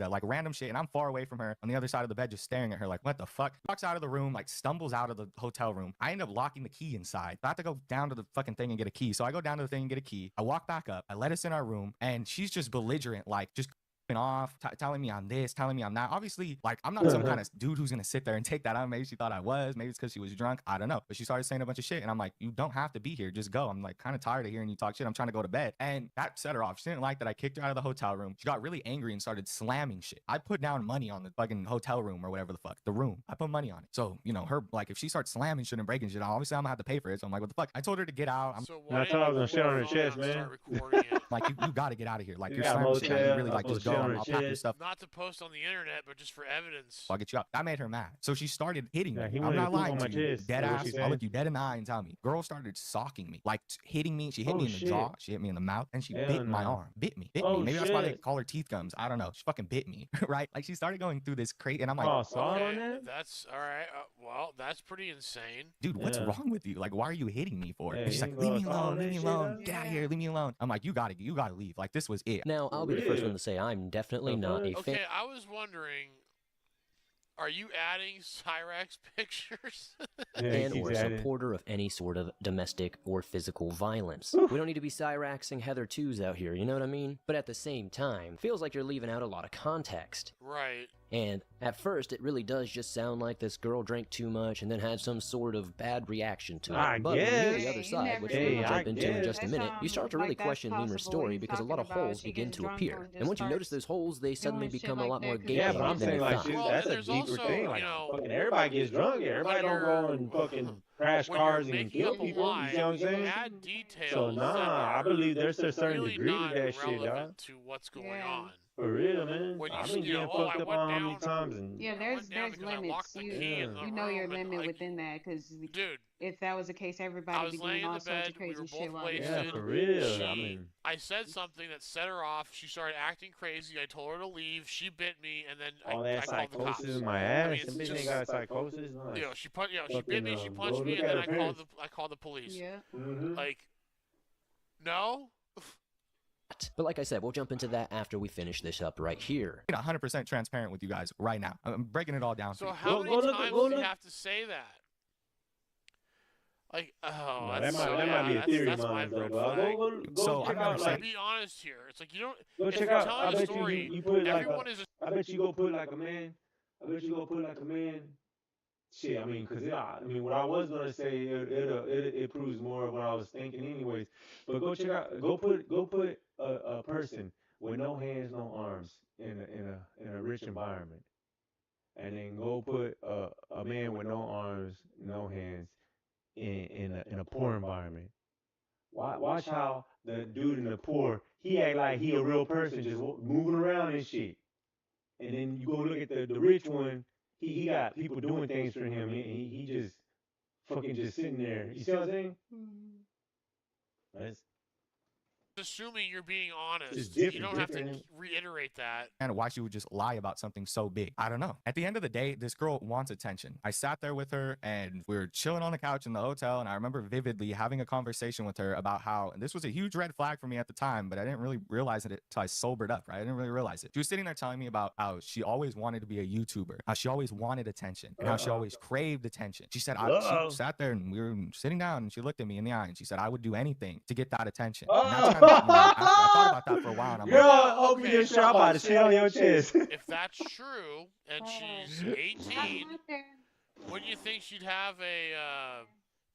like random shit. And I'm far away from her on the other side of the bed, just staring at her like, what the fuck? Walks out of the room, like stumbles out of the hotel room. I end up locking the key inside. I have to go down to the fucking thing and get a key. So I go down to the thing and get a key. I walk back up. I let us in our room and she's just belligerent, like just off, telling me I'm this, telling me I'm that. Obviously, like, I'm not some kind of dude who's gonna sit there and take that out. Maybe she thought I was. Maybe it's because she was drunk. I don't know. But she started saying a bunch of shit, and I'm like, you don't have to be here. Just go. I'm like kind of tired of hearing you talk shit. I'm trying to go to bed. And that set her off. She didn't like that I kicked her out of the hotel room. She got really angry and started slamming shit. I put down money on the fucking hotel room or whatever the fuck. The room. I put money on it. So, you know, her, like, if she starts slamming shit and breaking shit, obviously I'm gonna have to pay for it. So I'm like, what the fuck? I told her to get out. So I told her I was gonna shit on her chest, man. Start recording it. Like, you gotta get out of here. Like, You you're got slamming shit. motel, You really, like, I'll just shit go. on her I'll pack your chest. stuff. Not to post on the internet, but just for evidence. I'll get you out. That made her mad. So she started hitting me. Yeah, he I'm wanted not to poop lying on to my you. chest. Dead That's what ass. she I'll said. look you dead in the eye and tell me. Girl started socking me. Like, hitting me. She hit me in the shit. jaw. She hit me in the mouth. And she Hell bit my no. arm. Bit me. Oh, Maybe that's why they shit. call her teeth gums. I don't know. She fucking bit me. Right? Like, she started going through this crate. And I'm like, Oh, salt on Okay, that? that's all right. Well, that's pretty insane. dude, what's Yeah. wrong with you? Like, why are you hitting me for? Yeah, And she's you like, can leave go me with all alone. Leave that me shit, alone. huh? Get out of here. Leave me alone. I'm like, you gotta leave. Like, this was it. Now, I'll be the first real. one to say I'm definitely The not a fuck? fan. Okay, I was wondering, are you adding Cyrex pictures? Yeah, And he or a keeps adding. supporter of any sort of domestic or physical violence. We don't need to be Cyraxing Heather 2s out here, you know what I mean? But at the same time, feels like you're leaving out a lot of context. Right. And at first, it really does just sound like this girl drank too much and then had some sort of bad reaction to it. I But when you hear guess. the other You side, never which know. we'll Hey, jump I into in guess. just a minute, you start to really Like, that's question Lemur's possible. story He's because a lot talking of about holes she begin gets to drunk appear. and And once you just notice starts those holes, they suddenly doing shit become a like lot that more 'cause gaping Yeah, but I'm than saying they like thought. shit, Well, that's a there's deeper also, thing. Like you know, fucking everybody gets drunk. Everybody don't go and fucking crash when you're cars and making kill up a people. lie, You see what I'm you saying? add details So that nah, I are believe there's a certain really degree to not that shit, relevant dog. to what's going Yeah. on. For real, man. When you I've s- been you know, getting oh, fucked I up went on how many down- times and Yeah, I there's went down because I limits. locked the key in the You know your room and, limit like, within that because dude, if that was the case, I everybody was be laying doing in all the sorts bed. of We crazy were shit both while they're yeah, wasted. for real. She, I mean, I said something that set her off. She started acting crazy. I told her to leave. She bit me, and then all I that called the cops. psychosis in my I ass. mean, Them it's bitch ain't just, got psychosis. No, you know, she bit fucking, me, she go punched me, look and at then her parents. I called the police. Yeah. Mm-hmm. Like, no. But like I said, we'll jump into that after we finish this up right here. 100% transparent with you guys right now. I'm breaking it all down for So you. how Go many look- times go do you look. have to say that? Like, oh, No, that's that might be a theory that's of my mine though. red But flag. go So, check I've out never like Be honest here. It's like you don't. go if check you're out. telling I a bet story, you put like everyone is. I bet you go put like a man. I bet you go put like a man. Shit, I mean, cause I mean, what I was gonna say, it proves more of what I was thinking, anyways. But go check out, go put a person with no hands, no arms in a rich environment, and then go put a man with no arms, no hands in a poor environment. Watch how the dude in the poor, he act like he a real person, just moving around and shit. And then you go look at the rich one. He got people doing things for him, and he just fucking just sitting there. You see what I'm saying? That's Assuming you're being honest, It's you different, don't have to different. reiterate that. And why she would just lie about something so big. I don't know. At the end of the day, this girl wants attention. I sat there with her and we were chilling on the couch in the hotel. And I remember vividly having a conversation with her about how, and this was a huge red flag for me at the time, but I didn't really realize it until I sobered up, right? I didn't really realize it. She was sitting there telling me about how she always wanted to be a YouTuber, how she always wanted attention, and how she always craved attention. She said, she sat there and we were sitting down and she looked at me in the eye and she said, I would do anything to get that attention. And that's kind of, after I thought about that for a while and I'm girl, like, open your shop out of shit on your chest. If that's true, and she's 18, wouldn't you think she'd have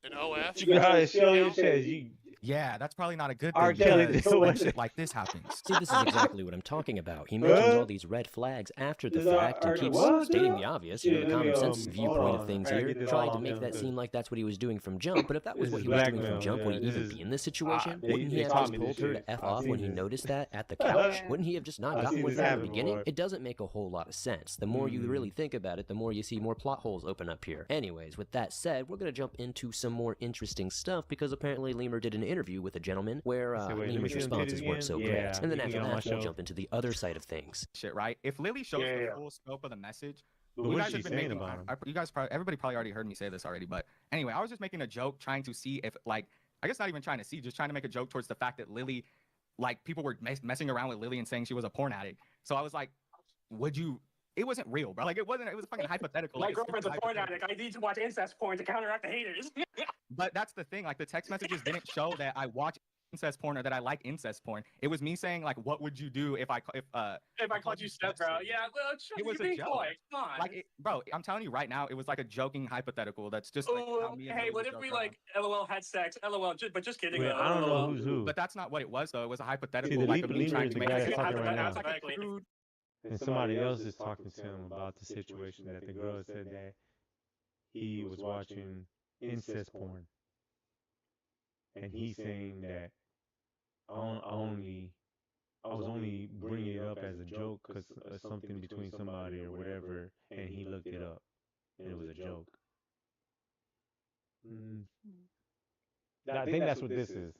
an OF? You got a shit on your account? chest. You yeah, that's probably not a good R. thing Kelly, because what? when shit like this happens. See, this is exactly what I'm talking about. He mentions all these red flags after the Is that fact and R. keeps what? stating the obvious, you know, Yeah, the let me, common sense hold viewpoint on. of things I gotta here, get this trying all to make down, that too. seem like that's what he was doing from jump. But if that was This what is he was doing blackmail, from jump, would yeah, he this even is- be in this situation? they Wouldn't he have taught just me this told her shit. to F I've off seen when he this. noticed that at the couch? Yeah. Wouldn't he have just not I've gotten seen with this her at the happen beginning? before. It doesn't make a whole lot of sense. The more you really think about it, the more you see more plot holes open up here. Anyways, with that said, we're going to jump into some more interesting stuff because apparently Lemur did an interview with a gentleman where So wait, let me Lemur's see them responses titties weren't so again? great. Yeah, And then you can after get on my that, we'll show. jump into the other side of things. Shit, right? If Lily shows Yeah, the yeah. full scope of the message, But you what guys is she have been saying making, about him? you guys probably, everybody probably already heard me say this already, but anyway, I was just making a joke trying to see if, like, I guess not even trying to see, just trying to make a joke towards the fact that Lily, like, people were messing around with Lily and saying she was a porn addict. So I was like, would you, it wasn't real, bro. Like, it was fucking hypothetical. My like, girlfriend's a stupid porn hypothetical. addict. I need to watch incest porn to counteract the haters. But that's the thing, like, the text messages didn't show that I watch incest porn or that I like incest porn. It was me saying like, what would you do if I called you step bro? Yeah, well, it was a joke. Come on. Like, bro, I'm telling you right now, it was like a joking hypothetical. That's just like how me and hey, Lily what would if joke we around. like LOL had sex? LOL, but just kidding. Wait, I don't know LOL. who's who. But that's not what it was though. It was a hypothetical. See, the like of me lemur trying is to the make guy it that's talking right now. Hypothetically. And somebody else is talking to him about the situation that the girl said that he was watching incest porn. And he's saying that I was only bringing it up as a joke because something between somebody or whatever, and he looked it up, and it was a joke. I think that's what this is.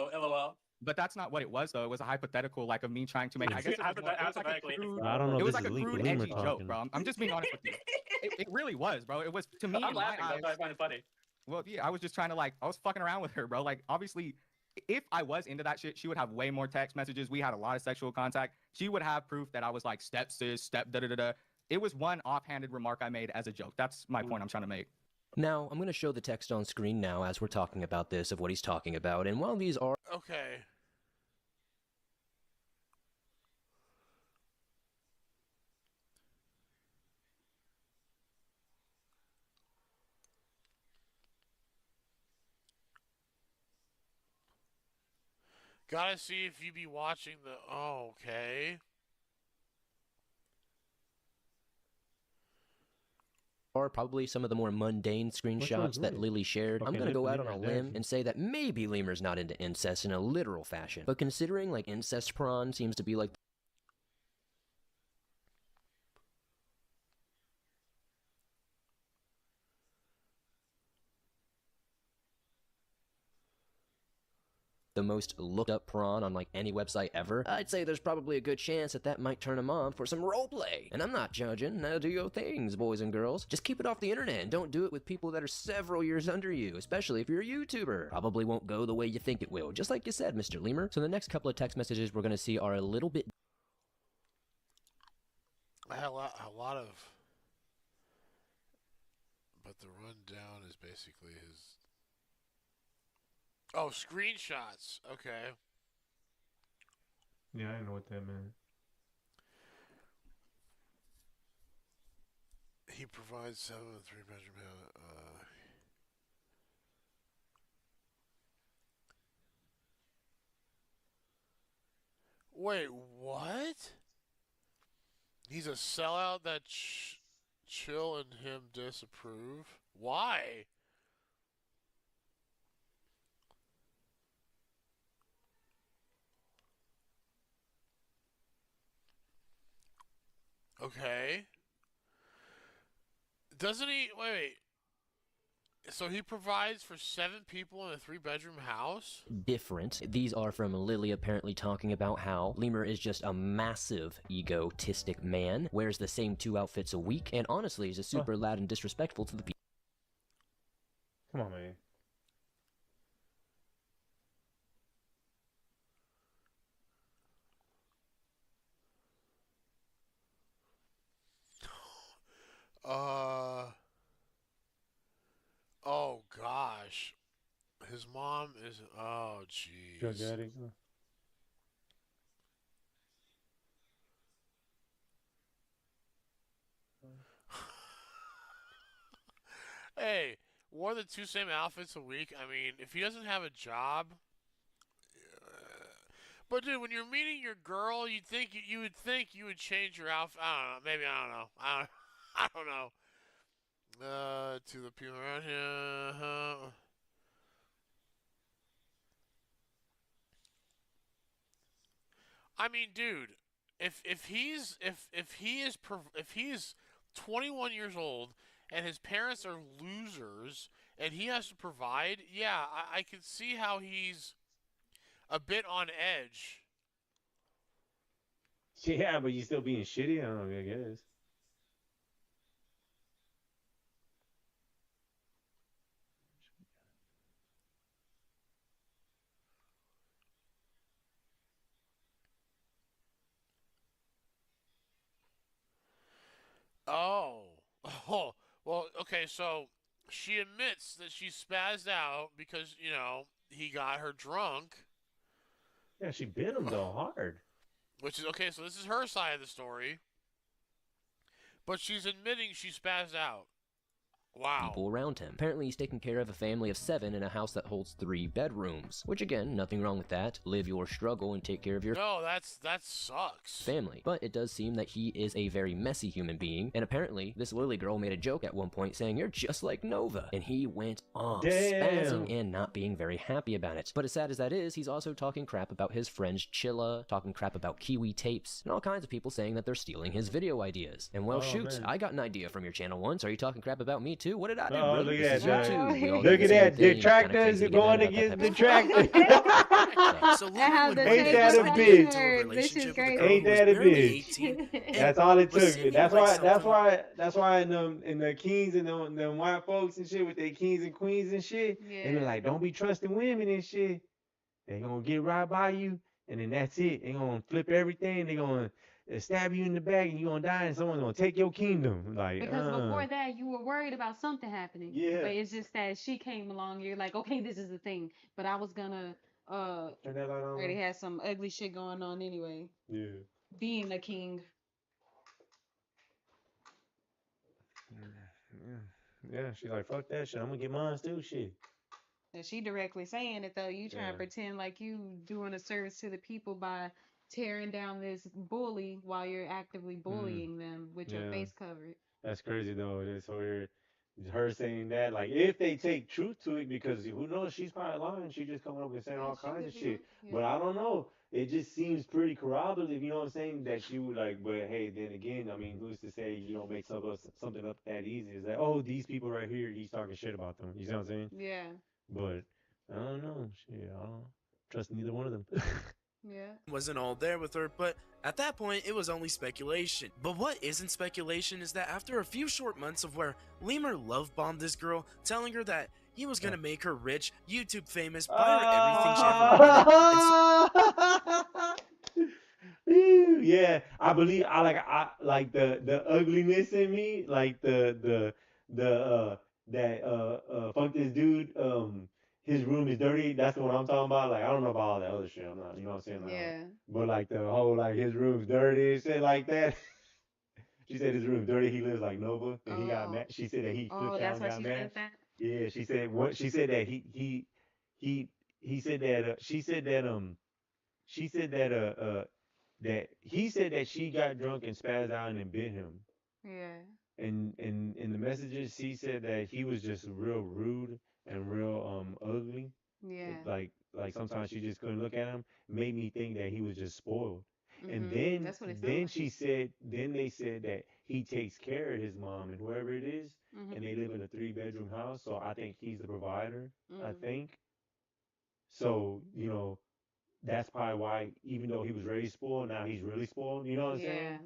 Oh, LOL. But that's not what it was though. It was a hypothetical like of me trying to make. I guess it was, more, it was like a crude. I don't know. It was This like a is crude, lemur edgy joke, talking. bro. I'm just being honest with you. It really was, bro. It was to me. I'm laughing. That's why I find it funny. Well, yeah, I was just trying to like, I was fucking around with her, bro. Like, obviously, if I was into that shit, she would have way more text messages. We had a lot of sexual contact. She would have proof that I was like step sis, step da da da da. It was one offhanded remark I made as a joke. That's my point I'm trying to make. Now, I'm going to show the text on screen now as we're talking about this, of what he's talking about. And while these are... Okay. Gotta see if you be watching the... Oh, okay. Are probably some of the more mundane screenshots that Lily shared. I'm gonna go out on a limb and say that maybe Lemur's not into incest in a literal fashion, but considering like incest prawn seems to be like the most looked up prawn on like any website ever, I'd say there's probably a good chance that that might turn him on for some roleplay. And I'm not judging. Now do your things, boys and girls. Just keep it off the internet and don't do it with people that are several years under you, especially if you're a YouTuber. Probably won't go the way you think it will, just like you said, Mr. Lemur. So the next couple of text messages we're gonna see are a little bit... I had a lot of... But the rundown is basically his... Oh, screenshots. Okay. Yeah, I didn't know what that meant. He provides 7 and 3 bedroom house. Wait, what? He's a sellout that Chill and him disapprove? Why? Okay. Doesn't he... Wait. So he provides for 7 people in a 3-bedroom house? Different. These are from Lily apparently talking about how Lemur is just a massive egotistic man, wears the same 2 outfits a week, and honestly is a super loud and disrespectful to the people. Come on, man. Oh gosh. His mom is... Oh, jeez. Drug addict. Hey, wore the 2 same outfits a week. I mean, if he doesn't have a job... But dude, when you're meeting your girl, you would think you would change your outfit. I don't know. Maybe I don't know. I don't know. To the people around here. I mean, dude, if he is 21 years old and his parents are losers and he has to provide, yeah, I can see how he's a bit on edge. Yeah, but you still being shitty? I don't know, I guess. Oh. Oh. Well, okay, so she admits that she spazzed out because, you know, he got her drunk. Yeah, she bit him though hard. Which is okay, so this is her side of the story. But she's admitting she spazzed out. Wow. People around him. Apparently he's taking care of a family of 7 in a house that holds 3 bedrooms. Which again, nothing wrong with that. Live your struggle and take care of your No, that sucks. family. But it does seem that he is a very messy human being, and apparently this Lily girl made a joke at one point saying, "You're just like Nova," and he went off, spazzing and not being very happy about it. But as sad as that is, he's also talking crap about his friends Chilla, talking crap about Kiwi tapes, and all kinds of people saying that they're stealing his video ideas. And well, shoot, man. I got an idea from your channel once. Are you talking crap about me too? What did I do? Oh, bro? look This at is that. YouTube. We all Look do at the that. same thing. Kinda Detractors crazy to get going mad about against that type of detractors. So I have would the bring Ain't tape that a somebody bitch? into a right here. This is relationship with a crazy. girl Ain't who was that a barely bitch? 18 and That's all it was took. seeming That's like why. That's something. why. That's why in the kings and them white folks and shit with their kings and queens and shit, they be Yeah. like, don't be trusting women and shit. They gonna get right by you, and then that's it. They gonna flip everything. They gonna stab you in the back, and you gonna die, and someone's gonna take your kingdom. Like, Because before that, you were worried about something happening. Yeah. But it's just that she came along. You're like, okay, this is the thing. But I was gonna turn that light on. already had some ugly shit going on anyway. Yeah. Being a king. Yeah. She's like, fuck that shit. I'm gonna get mine too. Shit. And she directly saying it though. You trying to Yeah. pretend like you doing a service to the people by tearing down this bully while you're actively bullying them with your Yeah. face covered. That's crazy though. It is so weird. Her saying that, like, if they take truth to it, because who knows, she's probably lying. She just coming up and saying all She kinds could of be shit. lying, But yeah. I don't know. It just seems pretty corroborative. You know what I'm saying? That she would like. But hey, then again, I mean, who's to say you don't make something up that easy? Is that, oh, these people right here, he's talking shit about them. You see what I'm saying? Yeah. But I don't know. Shit, I don't trust neither one of them. Yeah. Wasn't all there with her, but at that point it was only speculation. But what isn't speculation is that after a few short months of where Lemur love bombed this girl, telling her that he was gonna make her rich, YouTube famous, buy her everything she ever wanted. Yeah, I believe I like the ugliness in me, like fuck this dude, his room is dirty. That's what I'm talking about. Like, I don't know about all that other shit. I'm not, you know what I'm saying? Like, Yeah. but like the whole, like, his room's dirty and shit like that. She said his room's dirty. He lives like Nova, and he got mad. She said that he Oh, flipped out that's and why got she mad. said that? Yeah, she said what? She said that he said that she said that he said that she got drunk and spazzed out and then bit him. Yeah. And in the messages, she said that he was just real rude and real ugly. Yeah. Like sometimes she just couldn't look at him. Made me think that he was just spoiled. And Mhm. That's what it sounds then like. she said then they said that he takes care of his mom and whoever it is, and they live in a 3-bedroom house. So I think he's the provider. I think. So, you know, that's probably why, even though he was raised spoiled, now he's really spoiled. You know what I'm saying?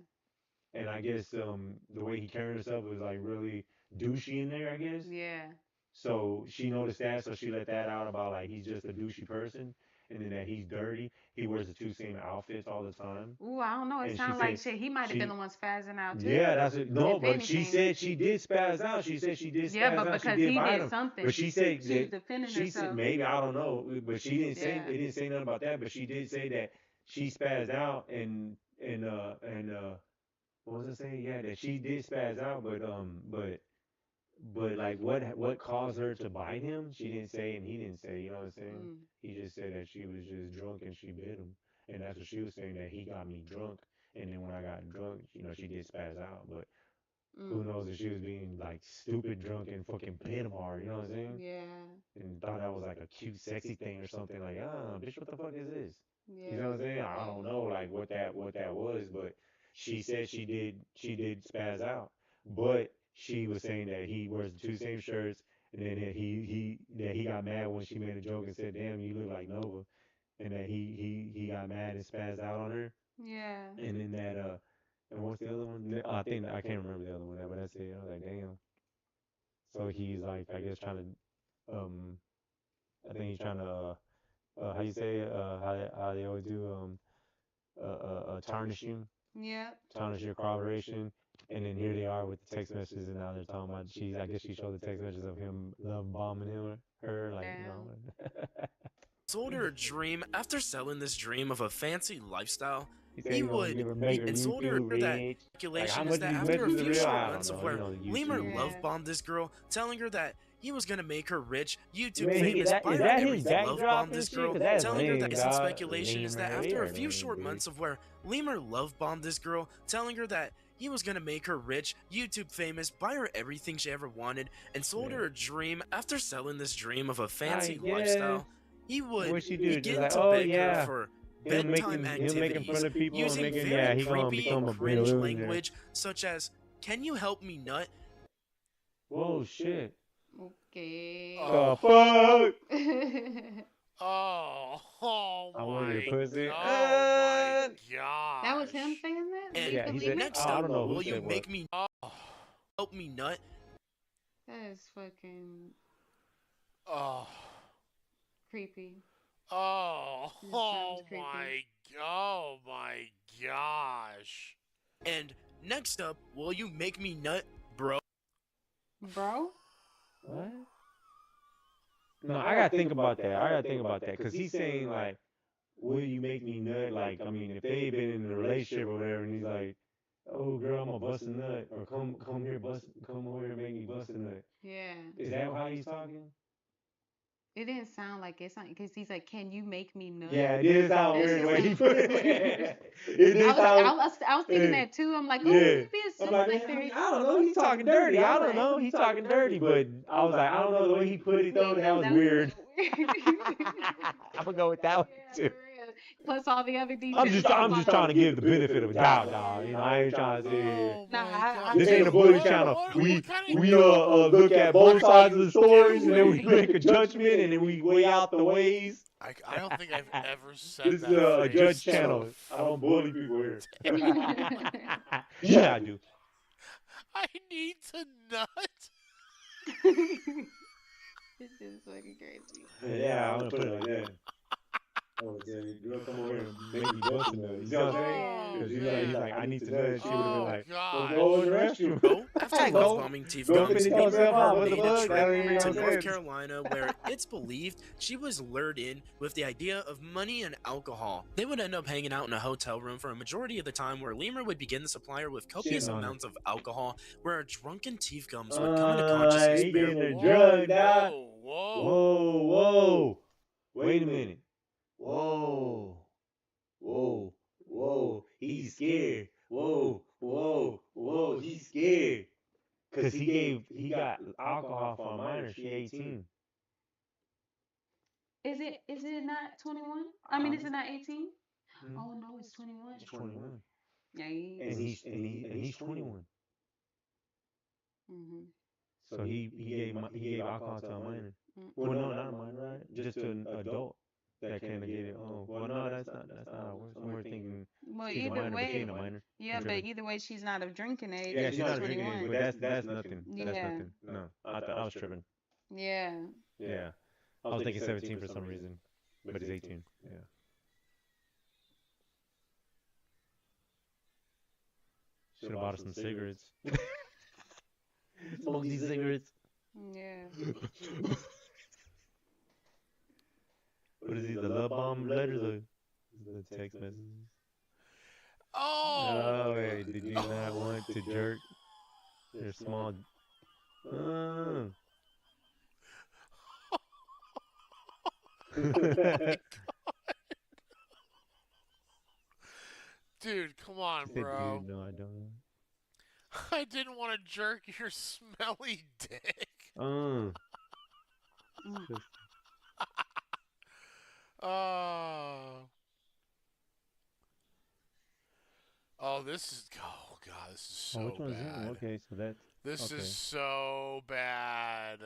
And I guess the way he carried himself was like really douchey in there, I guess. Yeah. So she noticed that, so she let that out about like he's just a douchey person, and then that he's dirty. He wears the 2 same outfits all the time. Ooh, I don't know. It And she sounds like said shit. He might have she been the one spazzing out too. yeah, that's it. No, If but she anything. said she did spaz out. She said she did spaz Yeah, but out. She because did he bite did him. something. But she said She was that defending she said herself. maybe, I don't know, but she didn't say Yeah. it didn't say nothing about that. But she did say that she spazzed out and what was I saying? Yeah, that she did spaz out, but like what caused her to bite him? She didn't say, and he didn't say. You know what I'm saying? He just said that she was just drunk and she bit him, and that's what she was saying, that he got me drunk, and then when I got drunk, you know, she did spaz out, but who knows if she was being like stupid drunk and fucking bit him hard. You know what I'm saying? Yeah. And thought that was like a cute, sexy thing or something. Like, bitch, what the fuck is this? Yeah. You know what I'm saying? I don't know, like what that was, but she said she did spaz out, but she was saying that he wears the 2 same shirts, and then that he got mad when she made a joke and said, "Damn, you look like Nova," and that he got mad and spazzed out on her, Yeah. and then that and what's the other one? I think I can't remember the other one, but that's it. I was like, damn. So he's like, I guess trying to I think he's trying to how you say it? How they always do tarnish you, Yeah. tarnish your corroboration. And then here they are with the text messages, and now they're talking about I guess she showed the text messages of him love bombing him, her, like, you know. Sold her a dream after selling this dream of a fancy lifestyle. He would And sold her that speculation is that after a few short months of where Lemur love bombed this girl, telling her that he was gonna make her rich, YouTube famous, buy her everything, love bombed this girl, telling her that isn't speculation is that after a few short months of where Lemur love bombed this girl, telling her that he was gonna make her rich, YouTube famous, buy her everything she ever wanted, and sold her a dream after selling this dream of a fancy lifestyle. He would begin to beg her for bedtime activities using very creepy and cringe language such as, "Can you help me nut?" Whoa, shit. Okay. The fuck? Oh I want your pussy. Oh my god. That was him saying that? And Yeah, he said, next I up, don't know who will said you what. make me help me nut? That is fucking Oh. creepy. Oh. This Oh sounds creepy. my gosh. And next up, will you make me nut, bro? Bro? What? No, I gotta think about that. Cause he's saying like, "Will you make me nut?" Like, I mean, if they've been in a relationship or whatever, and he's like, "Oh, girl, I'm gonna bust a nut," or come over here, and make me bust a nut." Yeah. Is that how he's talking? It didn't sound like it's not because he's like, "Can you make me nut?" Yeah, it did sound That weird the shit way he sound- put it. It did sound. I was thinking that too. I'm like, oh, Yeah. maybe it's I'm just like, like man, they're. I don't know. He's talking dirty. I don't know. He's talking dirty, but I was like, I don't know the way he put it though. That was weird. I'm gonna go with that one Yeah, too. for real. Plus all the other details. I'm just trying to give the benefit of a doubt, dog. You know, I ain't trying to say. Oh Nah, my I- God. This ain't a bully What- channel. what We kinda- look at both sides of the stories and then we make a judgment and then we weigh out the ways. I don't think I've ever said This that. is a phrase. judge channel. I don't bully people here. Yeah, I do. I need to nut. This is fucking crazy. Yeah, I'm gonna put it like that. Oh, yeah, girl, come over here and make me bust a nut. You see what I'm saying? Because he's like, I need to nut. She would have been like, God. go in the restroom. Bro, after Go- love bombing Tief go Gums, finish Lemur yourself out. What the made a fuck? That ain't trip make to no North sense. Carolina where it's believed she was lured in with the idea of money and alcohol. They would end up hanging out in a hotel room for a majority of the time where Lemur would begin to supply her with copious Shitting on her. amounts of alcohol where a drunken Tief Gums would come into consciousness. He getting her Whoa, drugged out. whoa. Whoa, whoa. Wait a minute. Whoa. Whoa. Whoa. He's scared. Whoa. Whoa. Whoa. He's scared. Cause he got alcohol for a minor. She 18. Is it not 21? I mean, is it not 18? Oh no, it's 21. He's 21. Yeah. And he's 21. Mm-hmm. So he gave alcohol to a minor. Well, no, not a minor, right? Just to an adult that kind of get it. Oh, well, no, that's not how it works. We're thinking Well, she's a either minor, but she way, ain't a minor. yeah, I'm but tripping. either way, she's not of drinking age. Yeah, She's she's not 21. drinking it, but that's nothing. That's Yeah. nothing. No, I thought I was tripping. Yeah. Yeah, I was thinking 17 for some reason, but it's 18. Yeah. Should have bought her some cigarettes. Smoke these cigarettes. Yeah. What is these? The love bomb letters or the text messages? Oh. Oh, wait, did you not want to jerk your small? Dude, come on, Said, bro. dude, no, I don't. I didn't want to jerk your smelly dick. Oh, this is. Oh God, this is so which one's bad. that? Okay, so that's. This okay. is so bad.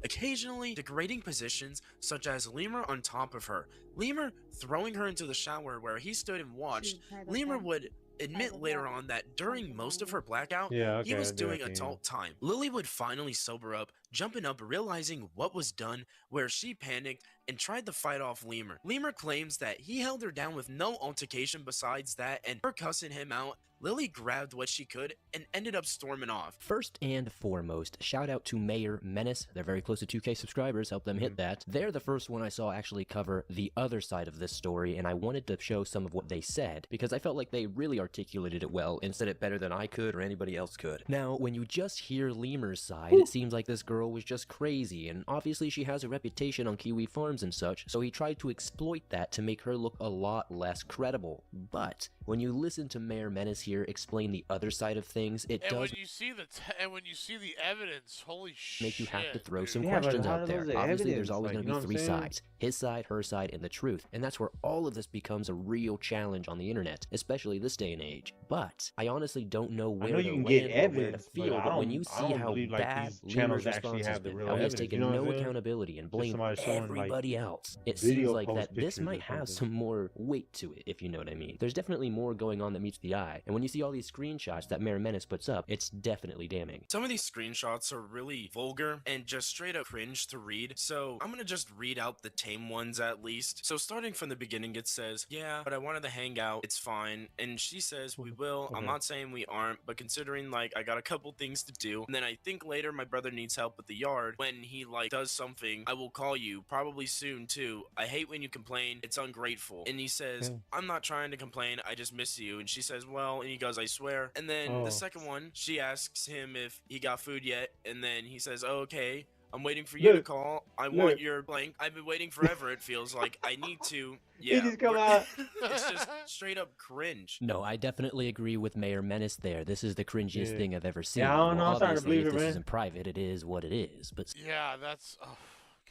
Occasionally degrading positions such as Lemur on top of her, Lemur throwing her into the shower where he stood and watched. Lemur would admit later on that during most of her blackout, Yeah, okay, he was I do doing that, yeah. adult time. Lily would finally sober up jumping up, realizing what was done, where she panicked and tried to fight off Lemur. Lemur claims that he held her down with no altercation besides that, and her cussing him out, Lily grabbed what she could and ended up storming off. First and foremost, shout out to Mayor Menace. They're very close to 2K subscribers. Help them hit that. They're the first one I saw actually cover the other side of this story, and I wanted to show some of what they said because I felt like they really articulated it well and said it better than I could or anybody else could. Now, when you just hear Lemur's side, it seems like this girl was just crazy, and obviously she has a reputation on Kiwi farms and such, so he tried to exploit that to make her look a lot less credible. But when you listen to Mayor Menace here explain the other side of things, it And does when you see the evidence, holy shit. make you have to throw some Yeah, but questions how out there. does the Obviously, evidence, there's always like, going you to know be what I'm three saying? sides. His side, her side, and the truth. And that's where all of this becomes a real challenge on the internet, especially this day and age. But I honestly don't know where I know to you can land get or where to evidence, feel. but But when you I see don't how believe, like, bad these channels Lemur's actually response have has the been, real how he has evidence, taken you know what no I'm saying? accountability and Just blamed somebody showing, like, everybody else, it video seems like post that this pictures might or have something. some more weight to it, if you know what I mean. There's definitely more going on that meets the eye. And when you see all these screenshots that Mayor Menace puts up, it's definitely damning. Some of these screenshots are really vulgar and just straight up cringe to read, so I'm gonna just read out the tame ones at least. So starting from the beginning, it says, yeah, but I wanted to hang out, it's fine. And she says, we will. I'm not saying we aren't, but considering like I got a couple things to do, and then I think later my brother needs help with the yard. When he like does something, I will call you, probably soon too. I hate when you complain, it's ungrateful. And he says, I'm not trying to complain, I just miss you. And she says, well, and he goes, I swear. And then the second one, she asks him if he got food yet, and then he says, oh, okay, I'm waiting for you to call. I want your blank. I've been waiting forever, it feels like. I need to. Yeah. just come out. It's just straight up cringe. No, I definitely agree with Mayor Menace there. This is the cringiest Yeah. thing I've ever seen. Yeah, I don't know, Well, I'm starting to obviously, believe if it, this man. isn't private, it is what it is. But Yeah, that's. Oh.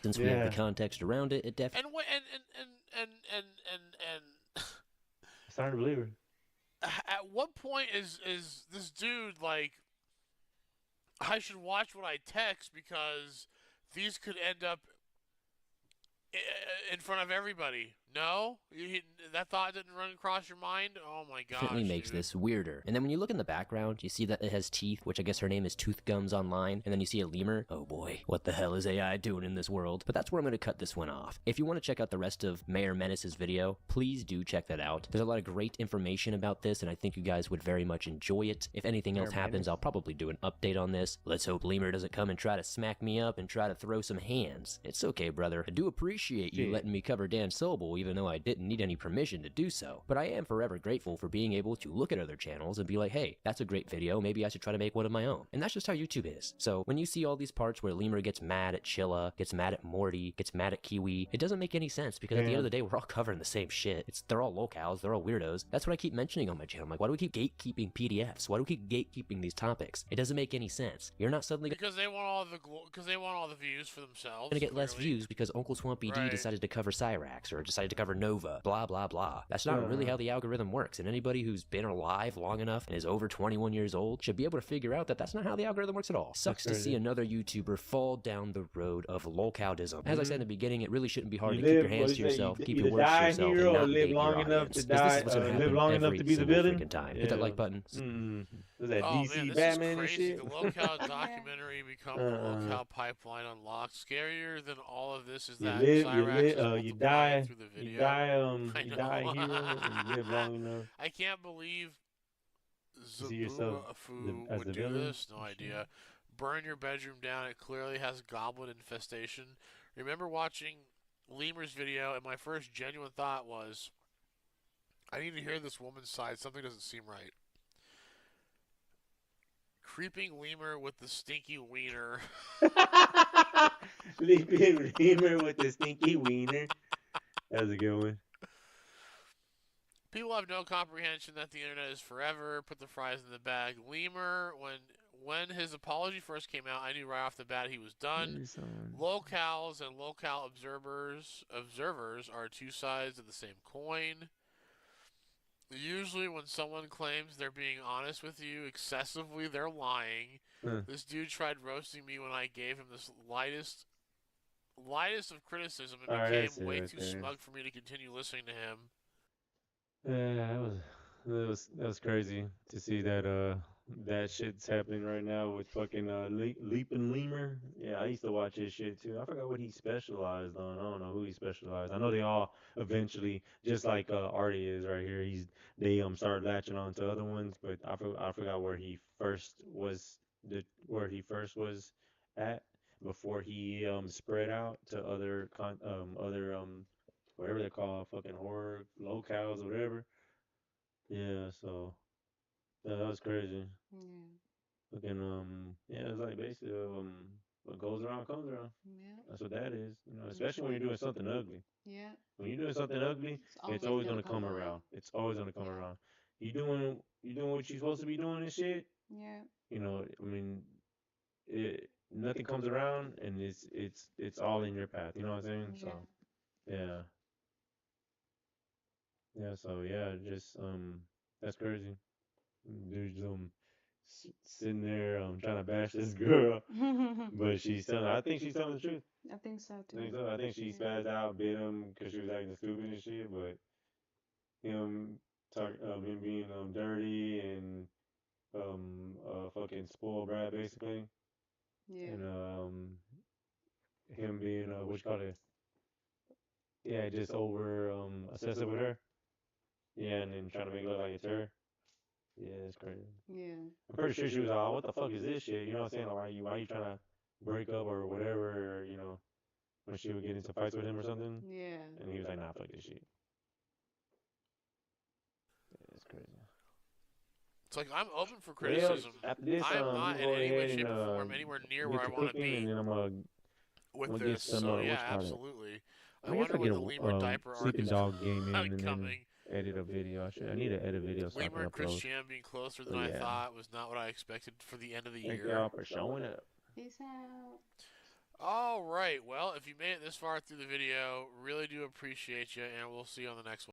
since we have the context around it, it definitely. And what and I'm starting to believe her. at what point is this dude like, I should watch what I text because these could end up in front of everybody? No? That thought didn't run across your mind? Oh my gosh. Definitely makes this weirder. And then when you look in the background, you see that it has teeth, which I guess her name is Tooth Gums online, and then you see a lemur. Oh boy, what the hell is AI doing in this world? But that's where I'm going to cut this one off. If you want to check out the rest of Mayor Menace's video, please do check that out. There's a lot of great information about this, and I think you guys would very much enjoy it. If anything else happens, I'll probably do an update on this. Let's hope Lemur doesn't come and try to smack me up and try to throw some hands. It's okay, brother. I do appreciate you letting me cover Dan Sobel, even though I didn't need any permission to do so. But I am forever grateful for being able to look at other channels and be like, hey, that's a great video, maybe I should try to make one of my own. And that's just how YouTube is. So when you see all these parts where Lemur gets mad at Chilla, gets mad at Morty, gets mad at Kiwi, it doesn't make any sense because at the end of the day, we're all covering the same shit. They're all locals, they're all weirdos. That's what I keep mentioning on my channel. I'm like, why do we keep gatekeeping PDFs? Why do we keep gatekeeping these topics? It doesn't make any sense. You're not suddenly because they want all the views for themselves. gonna get less views because Uncle Swampy D decided to cover Cyrax or decided to cover Nova, blah blah blah. That's not really how the algorithm works, and anybody who's been alive long enough and is over 21 years old should be able to figure out that that's not how the algorithm works at all. Sucks to see another YouTuber fall down the road of lolcowdism. As I said in the beginning, it really shouldn't be hard to keep your hands to yourself, keep your words to yourself, and not bait your audience. This is what's gonna happen every single freaking time. Hit that like button. Was that DC man, this Batman is crazy. and shit? The locale documentary become the locale pipeline unlocked. Scarier than all of this is that You die hero, and you live long enough. I can't believe See yourself Zabuafu as would the do villain? this. No idea. Burn your bedroom down. It clearly has goblin infestation. Remember watching Lemur's video, and my first genuine thought was, I need to hear this woman's side. Something doesn't seem right. Creeping lemur with the stinky wiener. Leaping lemur with the stinky wiener. That was a good one. People have no comprehension that the internet is forever. Put the fries in the bag. Lemur, when his apology first came out, I knew right off the bat he was done. Locals and locale observers are two sides of the same coin. Usually when someone claims they're being honest with you excessively, they're lying. This dude tried roasting me when I gave him this lightest of criticism and became way too smug for me to continue listening to him. Yeah, that was crazy to see that that shit's happening right now with fucking Leaping Lemur. Yeah, I used to watch his shit too. I forgot what he specialized on. I don't know who he specialized. I know they all eventually, just like Artie is right here. They started latching on to other ones, but I forgot where he first was where he first was at before he spread out to other whatever they call fucking horror locales or whatever. Yeah, so that was crazy. Yeah. Fucking yeah, it's like basically what goes around comes around. Yeah. That's what that is. You know, especially when you're doing something ugly. Yeah. When you're doing something ugly, it's always gonna come around. It's always gonna come around. You doing what you're supposed to be doing and shit. Yeah. You know, I mean, nothing comes around, and it's all in your path. You know what I'm saying? Yeah. So yeah, yeah. So yeah, just that's crazy. Dude's sitting there trying to bash this girl, but she's telling. I think she's telling the truth. I think so I think too. so. I think she spazzed out, bit him because she was acting stupid and shit. But him being dirty and fucking spoiled brat basically, Yeah. and him being what you call it, yeah, just over obsessive with her, yeah, and then trying to make it look like it's her. Yeah, it's crazy. Yeah. I'm pretty sure she was like, oh, what the fuck is this shit? You know what I'm saying? Like, why are you trying to break up or whatever? Or, when she would get into fights with him or something. Yeah. And he was like, nah, fuck this shit. Yeah, it's crazy. It's like I'm open for criticism. After this, I'm not in any way, shape, or and form anywhere near get where I to want to cooking, be and then I'm with gonna this. get some So what you yeah, call it? absolutely. I I guess wonder I when get the lemur diaper arc sleeping is dog game in and then coming. edit a video. I need to edit video so I Lemur can and Chris upload. Chan being closer than But I yeah. thought was not what I expected for the end of the Thank year. y'all for showing up. Peace out. All right. Well, if you made it this far through the video, really do appreciate you, and we'll see you on the next one.